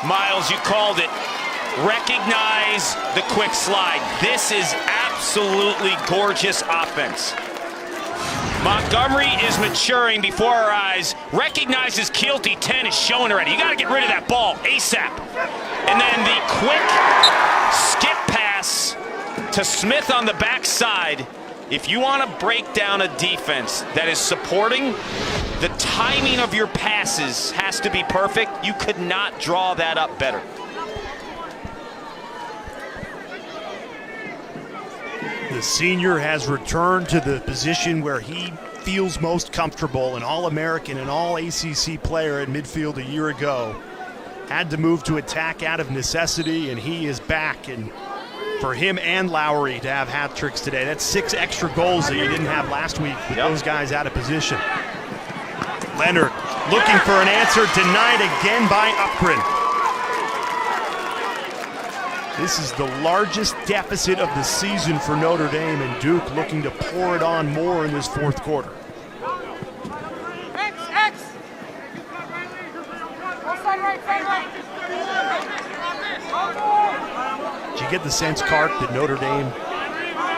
Miles, you called it. Recognize the quick slide. This is absolutely gorgeous offense. Montgomery is maturing before our eyes. Recognizes Keelty 10 is showing already. You got to get rid of that ball ASAP. And then the quick skip pass to Smith on the backside. If you want to break down a defense that is supporting, the timing of your passes has to be perfect. You could not draw that up better. The senior has returned to the position where he feels most comfortable, an All-American and All-ACC player at midfield a year ago. Had to move to attack out of necessity, and he is back. And for him and Lowry to have hat tricks today, that's 6 extra goals that you didn't have last week with those guys out of position. Leonard looking for an answer, denied again by Upgren. This is the largest deficit of the season for Notre Dame, and Duke looking to pour it on more in this fourth quarter. Did you get the sense, Clark, that Notre Dame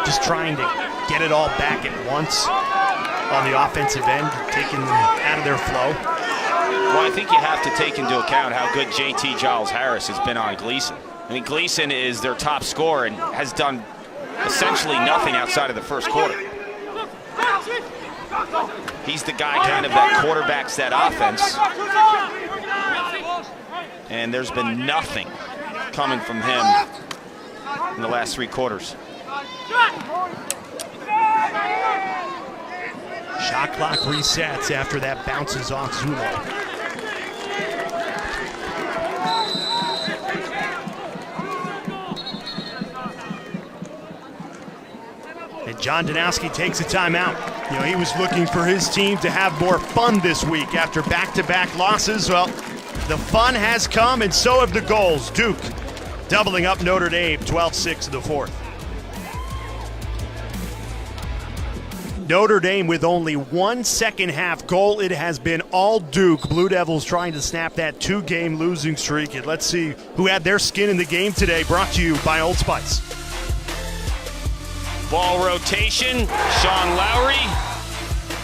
just trying to get it all back at once on the offensive end, taking them out of their flow? Well, I think you have to take into account how good JT Giles-Harris has been on Gleason. I mean, Gleason is their top scorer and has done essentially nothing outside of the first quarter. He's the guy kind of that quarterbacks that offense. And there's been nothing coming from him in the last 3 quarters. Shot clock resets after that bounces off Zula. And John Danowski takes a timeout. You know, he was looking for his team to have more fun this week after back-to-back losses. Well, the fun has come, and so have the goals. Duke doubling up Notre Dame, 12-6 in the fourth. Notre Dame with only 1 second-half goal. It has been all Duke. Blue Devils trying to snap that 2-game losing streak. And let's see who had their skin in the game today. Brought to you by Old Spice. Ball rotation. Sean Lowry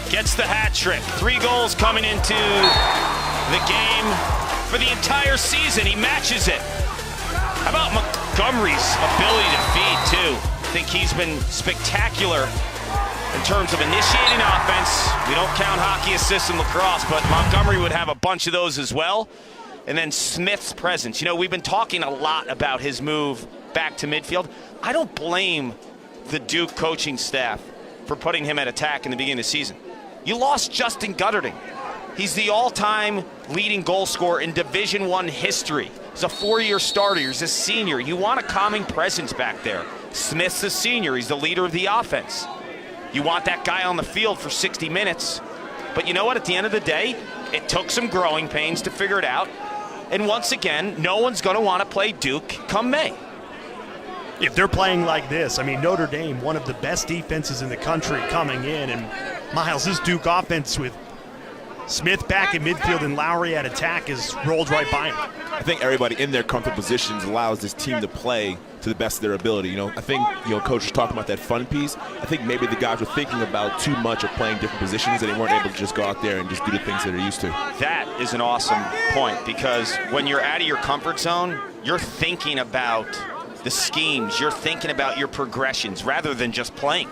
gets the hat trick. 3 goals coming into the game for the entire season. He matches it. How about Montgomery's ability to feed, too? I think he's been spectacular in terms of initiating offense. We don't count hockey assists in lacrosse, but Montgomery would have a bunch of those as well. And then Smith's presence. You know, we've been talking a lot about his move back to midfield. I don't blame the Duke coaching staff for putting him at attack in the beginning of the season. You lost Justin Gutterding. He's the all-time leading goal scorer in Division I history. He's a 4-year starter. He's a senior. You want a calming presence back there. Smith's a senior. He's the leader of the offense. You want that guy on the field for 60 minutes. But you know what? At the end of the day, it took some growing pains to figure it out. And once again, no one's going to want to play Duke come May. If they're playing like this, I mean, Notre Dame, one of the best defenses in the country coming in. And Miles, this Duke offense with Smith back in midfield and Lowry at attack has rolled right by him. I think everybody in their comfortable positions allows this team to play to the best of their ability. You know, I think, Coach was talking about that fun piece. I think maybe the guys were thinking about too much of playing different positions and they weren't able to just go out there and just do the things that they're used to. That is an awesome point, because when you're out of your comfort zone, you're thinking about the schemes, you're thinking about your progressions rather than just playing.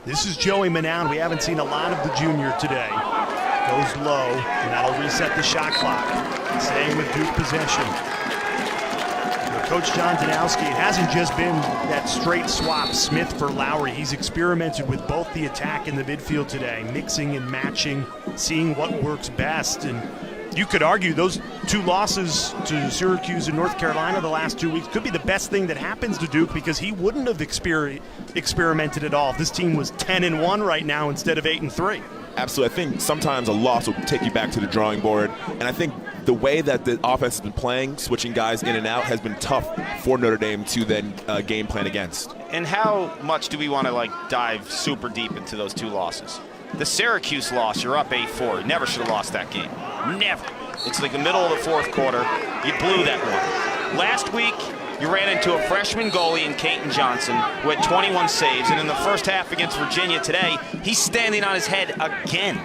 This is Joey Manown. We haven't seen a lot of the junior today. Goes low, and that'll reset the shot clock. Staying with Duke possession. Coach John Danowski, it hasn't just been that straight swap Smith for Lowry. He's experimented with both the attack and the midfield today, mixing and matching, seeing what works best. And you could argue those 2 losses to Syracuse and North Carolina the last 2 weeks could be the best thing that happens to Duke, because he wouldn't have experimented at all if this team was 10-1 right now instead of 8-3. Absolutely. I think sometimes a loss will take you back to the drawing board. And I think the way that the offense has been playing, switching guys in and out, has been tough for Notre Dame to then game plan against. And how much do we want to dive super deep into those 2 losses? The Syracuse loss, you're up 8-4. Never should have lost that game. Never. It's like the middle of the fourth quarter. You blew that one. Last week, You ran into a freshman goalie in Caton Johnson who had 21 saves, and in the first half against Virginia today, he's standing on his head again.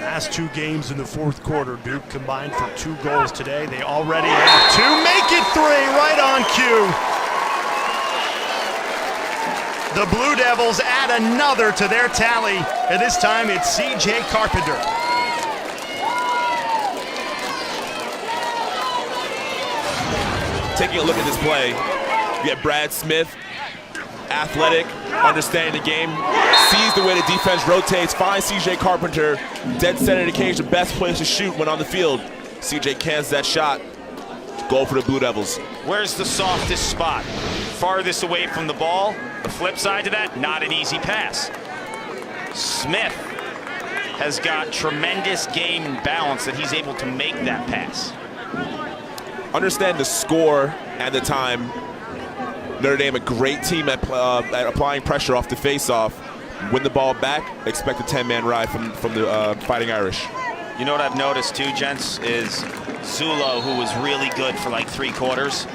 Last 2 games in the fourth quarter, Duke combined for 2 goals today. They already have 2. Make it 3 right on cue. The Blue Devils add another to their tally, and this time it's C.J. Carpenter. Taking a look at this play, you have Brad Smith, athletic, understanding the game, sees the way the defense rotates, finds C.J. Carpenter, dead center of the cage, the best place to shoot when on the field. C.J. cans that shot. Goal for the Blue Devils. Where's the softest spot? Farthest away from the ball. The flip side to that, not an easy pass. Smith has got tremendous game and balance that he's able to make that pass. Understand the score and the time. Notre Dame, a great team at applying pressure off the face-off. Win the ball back, expect a 10-man ride from the Fighting Irish. You know what I've noticed too, gents, is Zulo, who was really good for like 3 quarters,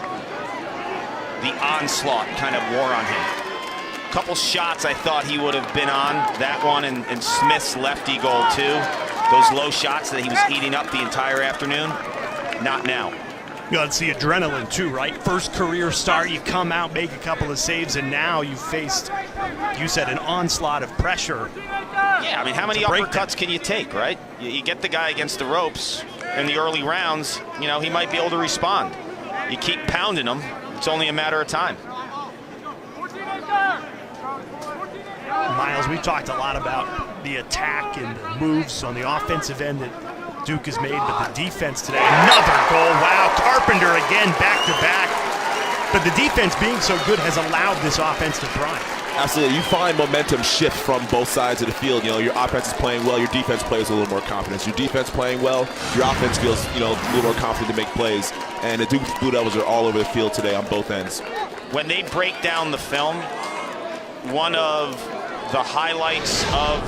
the onslaught kind of wore on him. Couple shots I thought he would have been on, that one and Smith's lefty goal too. Those low shots that he was eating up the entire afternoon, not now. You got to see adrenaline too, right? First career start, you come out, make a couple of saves, and now you faced, you said, an onslaught of pressure. Yeah, I mean, how many uppercuts can you take, right? You get the guy against the ropes in the early rounds, you know, he might be able to respond. You keep pounding him, it's only a matter of time. Miles, we talked a lot about the attack and the moves on the offensive end that Duke has made, but the defense today, another goal. Wow, Carpenter again back-to-back. But the defense being so good has allowed this offense to thrive. Absolutely. You find momentum shift from both sides of the field. You know, your offense is playing well, your defense plays a little more confidence. Your defense playing well, your offense feels, you know, a little more confident to make plays. And the Duke Blue Devils are all over the field today on both ends. When they break down the film, one of the highlights of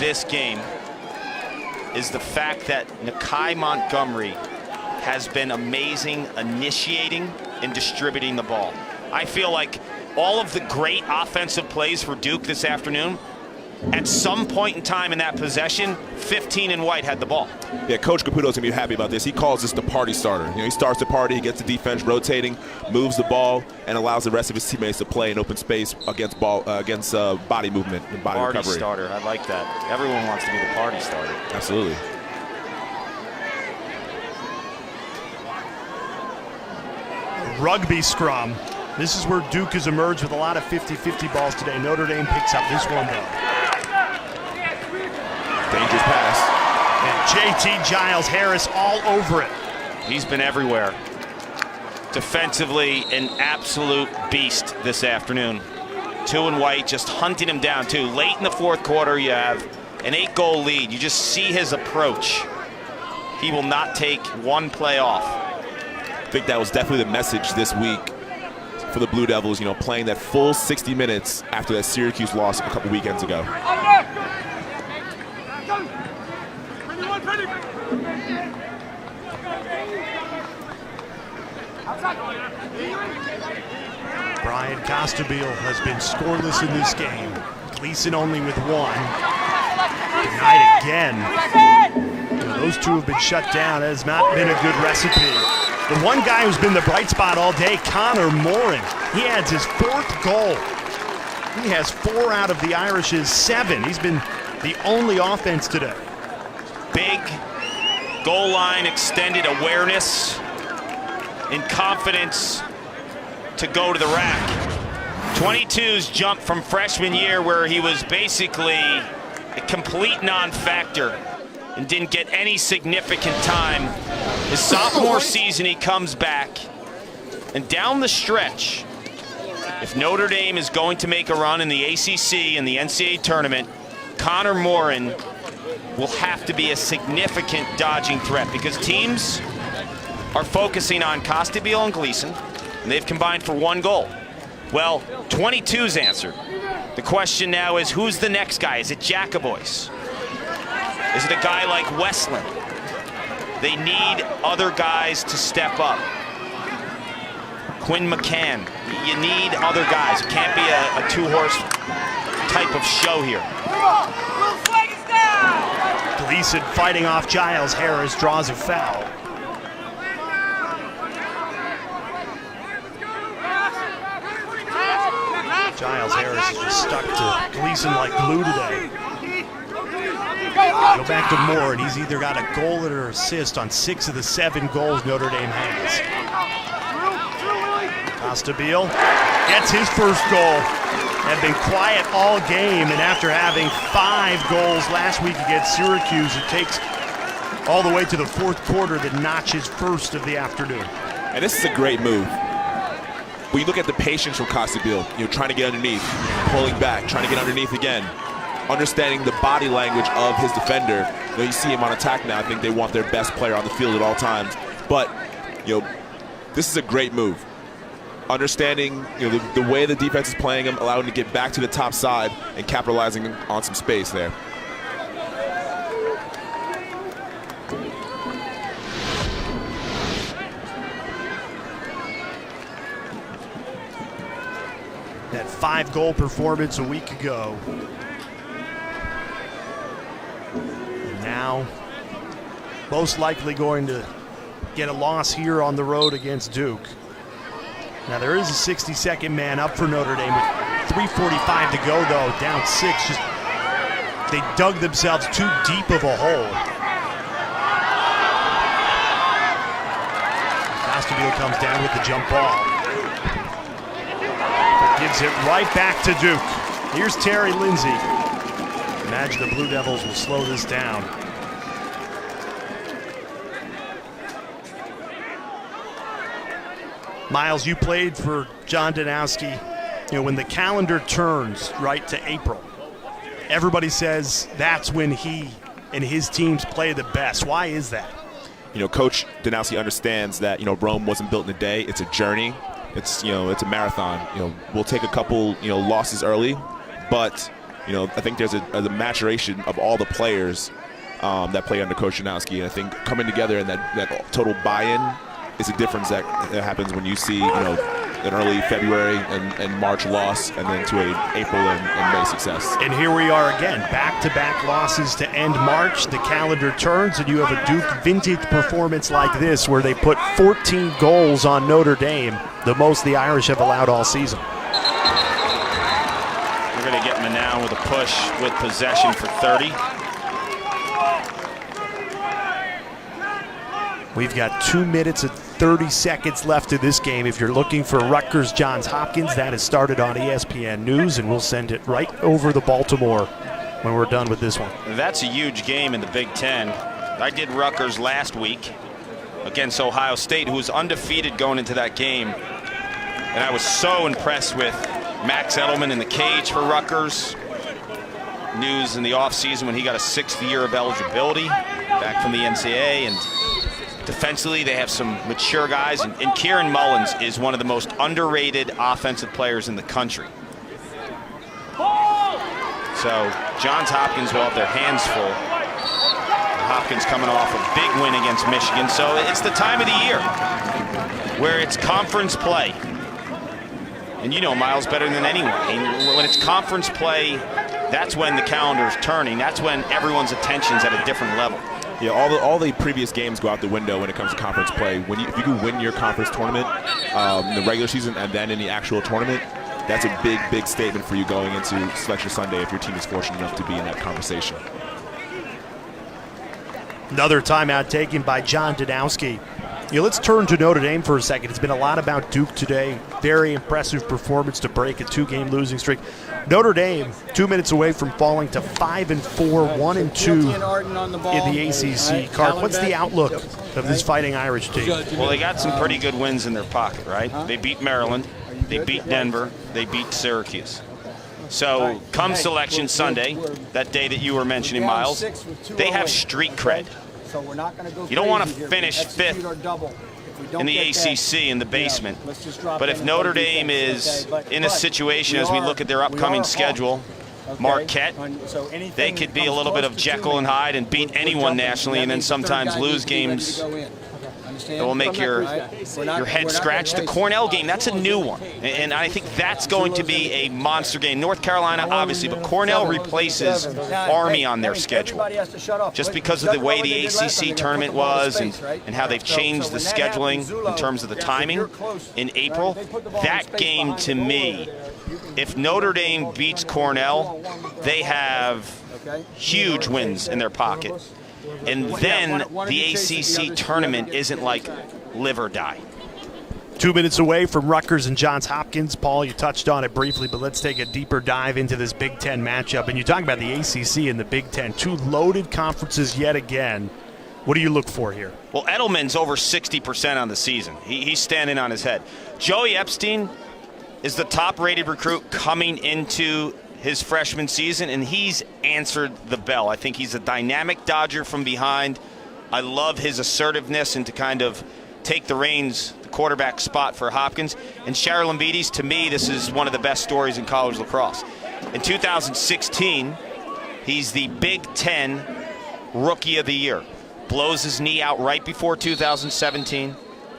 this game is the fact that Nakai Montgomery has been amazing initiating and distributing the ball. I feel like all of the great offensive plays for Duke this afternoon, at some point in time in that possession, 15 and White had the ball. Yeah, Coach Caputo's going to be happy about this. He calls this the party starter. You know, he starts the party, he gets the defense rotating, moves the ball, and allows the rest of his teammates to play in open space against body movement and body party recovery. Starter, I like that. Everyone wants to be the party starter. Absolutely. Rugby scrum. This is where Duke has emerged with a lot of 50-50 balls today. Notre Dame picks up this one, though. Dangerous pass. And JT Giles Harris all over it. He's been everywhere. Defensively, an absolute beast this afternoon. 2 and White just hunting him down, too. Late in the fourth quarter, you have an 8-goal lead. You just see his approach. He will not take one play off. I think that was definitely the message this week for the Blue Devils, you know, playing that full 60 minutes after that Syracuse loss a couple weekends ago. Brian Costabile has been scoreless in this game. Gleason only with 1. Denied again. You know, those two have been shut down. That has not been a good recipe. The one guy who's been the bright spot all day, Connor Morin. He adds his 4th goal. He has 4 out of the Irish's 7. He's been the only offense today. Big goal line extended awareness and confidence to go to the rack. 22's jump from freshman year where he was basically a complete non-factor and didn't get any significant time. His sophomore season, he comes back, and down the stretch, if Notre Dame is going to make a run in the ACC and the NCAA tournament, Connor Morin will have to be a significant dodging threat because teams are focusing on Costabile and Gleason, and they've combined for 1 goal. Well, 22's answered. The question now is, who's the next guy? Is it Jacobois? Is it a guy like Westland? They need other guys to step up. Quinn McCann, you need other guys. It can't be a two-horse type of show here. Gleason fighting off Giles Harris, draws a foul. Giles Harris is just stuck to Gleason like glue today. Go back to Moore, and he's either got a goal or assist on 6 of the 7 goals Notre Dame has. Costabile gets his first goal. Had been quiet all game, and after having 5 goals last week against Syracuse, it takes all the way to the 4th quarter to notch his first of the afternoon. And this is a great move. When you look at the patience from Costabile, trying to get underneath, pulling back, trying to get underneath again, understanding the body language of his defender. You see him on attack now. I think they want their best player on the field at all times. But, this is a great move. Understanding the way the defense is playing him, allowing him to get back to the top side and capitalizing on some space there. That 5-goal performance a week ago. And now, most likely going to get a loss here on the road against Duke. Now there is a 60-second man up for Notre Dame with 3:45 to go though, down 6. Just they dug themselves too deep of a hole. Costabile comes down with the jump ball. Gives it right back to Duke. Here's Terry Lindsay. Imagine the Blue Devils will slow this down. Miles, you played for John Danowski. When the calendar turns right to April, everybody says that's when he and his teams play the best. Why is that? Coach Danowski understands that, Rome wasn't built in a day. It's a journey. It's it's a marathon. We'll take a couple losses early, but I think there's a maturation of all the players that play under Coach Danowski. And I think coming together and that total buy-in is a difference that happens when you see an early February and March loss, and then to an April and May success. And here we are again, back-to-back losses to end March. The calendar turns, and you have a Duke vintage performance like this, where they put 14 goals on Notre Dame, the most the Irish have allowed all season. We're going to get Manown with a push with possession for 30. We've got 2 minutes and 30 seconds left in this game. If you're looking for Rutgers Johns Hopkins, that has started on ESPN News, and we'll send it right over to Baltimore when we're done with this one. That's a huge game in the Big Ten. I did Rutgers last week against Ohio State, who was undefeated going into that game. And I was so impressed with Max Edelman in the cage for Rutgers. News in the offseason when he got a 6th year of eligibility back from the NCAA. And defensively, they have some mature guys, and Kieran Mullins is one of the most underrated offensive players in the country. So Johns Hopkins will have their hands full. Hopkins coming off a big win against Michigan, so it's the time of the year where it's conference play. And Miles better than anyone. When it's conference play, that's when the calendar's turning. That's when everyone's attention's at a different level. Yeah, all the previous games go out the window when it comes to conference play. If you can win your conference tournament in the regular season and then in the actual tournament, that's a big statement for you going into Selection Sunday if your team is fortunate enough to be in that conversation. Another timeout taken by John Danowski. Let's turn to Notre Dame for a second. It's been a lot about Duke today. Very impressive performance to break a 2-game losing streak. Notre Dame 2 minutes away from falling to 5-4, 1-2 in the ACC. Clark, what's the outlook of this Fighting Irish team? Well, they got some pretty good wins in their pocket, right? They beat Maryland, they beat Denver, they beat Syracuse. So come Selection Sunday, that day that you were mentioning, Miles, they have street cred. You don't want to finish 5th in the ACC in the basement. But if Notre Dame is in a situation, as we look at their upcoming schedule, Marquette, they could be a little bit of Jekyll and Hyde and beat anyone nationally, and then sometimes lose games that will make your head scratch. The Cornell game, that's a new one, and I think that's going to be a monster game. North Carolina, obviously, but Cornell replaces Army on their schedule just because of the way the ACC tournament was and how they've changed the scheduling in terms of the timing in April. That game, to me, if Notre Dame beats Cornell, they have huge wins in their pocket. And then the ACC tournament isn't like live or die. 2 minutes away from Rutgers and Johns Hopkins. Paul, you touched on it briefly, but let's take a deeper dive into this Big Ten matchup. And you talk about the ACC and the Big Ten, two loaded conferences yet again. What do you look for here? Well, Edelman's over 60% on the season. He's standing on his head. Joey Epstein is the top-rated recruit coming into his freshman season, and he's answered the bell. I think he's a dynamic Dodger from behind. I love his assertiveness and to kind of take the reins, the quarterback spot for Hopkins. And Shara Lambides, to me, this is one of the best stories in college lacrosse. In 2016, he's the Big Ten Rookie of the Year. Blows his knee out right before 2017.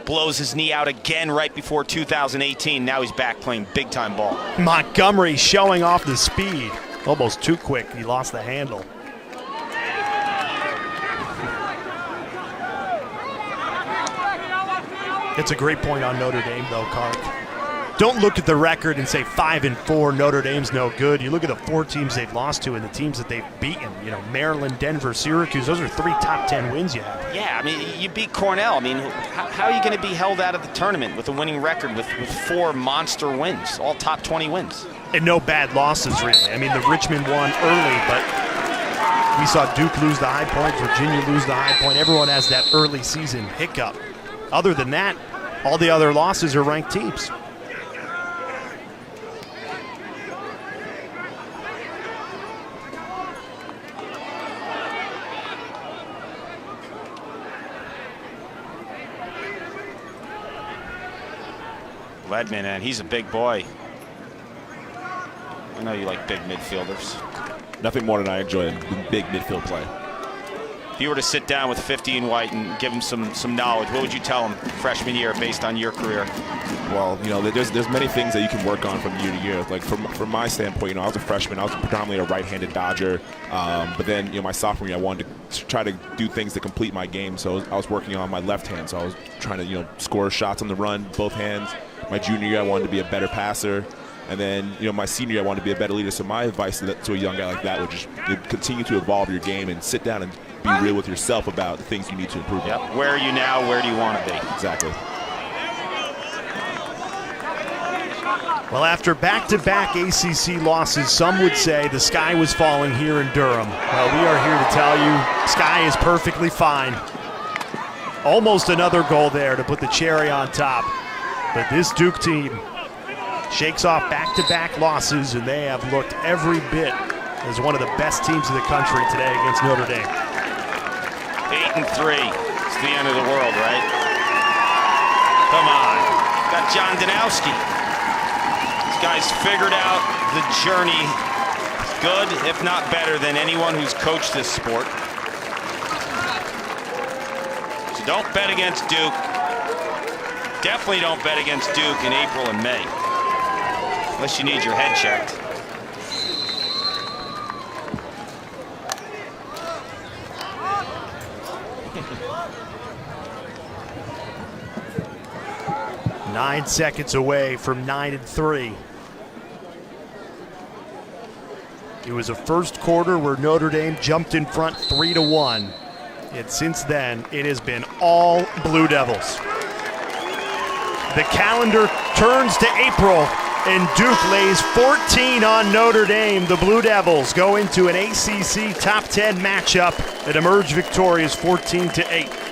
Blows his knee out again right before 2018. Now he's back playing big-time ball. Montgomery showing off the speed. Almost too quick. He lost the handle. It's a great point on Notre Dame, though, Kark. Don't look at the record and say 5-4, Notre Dame's no good. You look at the four teams they've lost to and the teams that they've beaten. You know, Maryland, Denver, Syracuse. Those are 3 top 10 wins you have. Yeah, I mean, you beat Cornell. I mean, how are you going to be held out of the tournament with a winning record with 4 monster wins, all top 20 wins? And no bad losses, really. I mean, the Richmond won early, but we saw Duke lose the high point, Virginia lose the high point. Everyone has that early season hiccup. Other than that, all the other losses are ranked teams. Ledman, and he's a big boy. I know you like big midfielders. Nothing more than I enjoy than big midfield play. If you were to sit down with 50 White and give him some knowledge, what would you tell him freshman year based on your career? Well, you know, there's many things that you can work on from year to year. Like from my standpoint, you know, I was a freshman. I was predominantly a right-handed Dodger. But then, you know, my sophomore year, I wanted to try to do things to complete my game. So I was working on my left hand. So I was trying to, you know, score shots on the run, both hands. My junior year, I wanted to be a better passer. And then, you know, my senior year, I wanted to be a better leader. So my advice to a young guy like that would just continue to evolve your game and sit down and be real with yourself about the things you need to improve. Yep. Where are you now? Where do you want to be? Exactly. Well, after back-to-back ACC losses, some would say the sky was falling here in Durham. Well, we are here to tell you sky is perfectly fine. Almost another goal there to put the cherry on top. But this Duke team shakes off back-to-back losses, and they have looked every bit as one of the best teams in the country today against Notre Dame. 8-3. It's the end of the world, right? Come on. Got John Danowski. This guy's figured out the journey good, if not better, than anyone who's coached this sport. So don't bet against Duke. Definitely don't bet against Duke in April and May. Unless you need your head checked. Nine seconds away from 9-3. It was a first quarter where Notre Dame jumped in front 3-1. And since then, it has been all Blue Devils. The calendar turns to April, and Duke lays 14 on Notre Dame. The Blue Devils go into an ACC top 10 matchup that emerged victorious 14-8.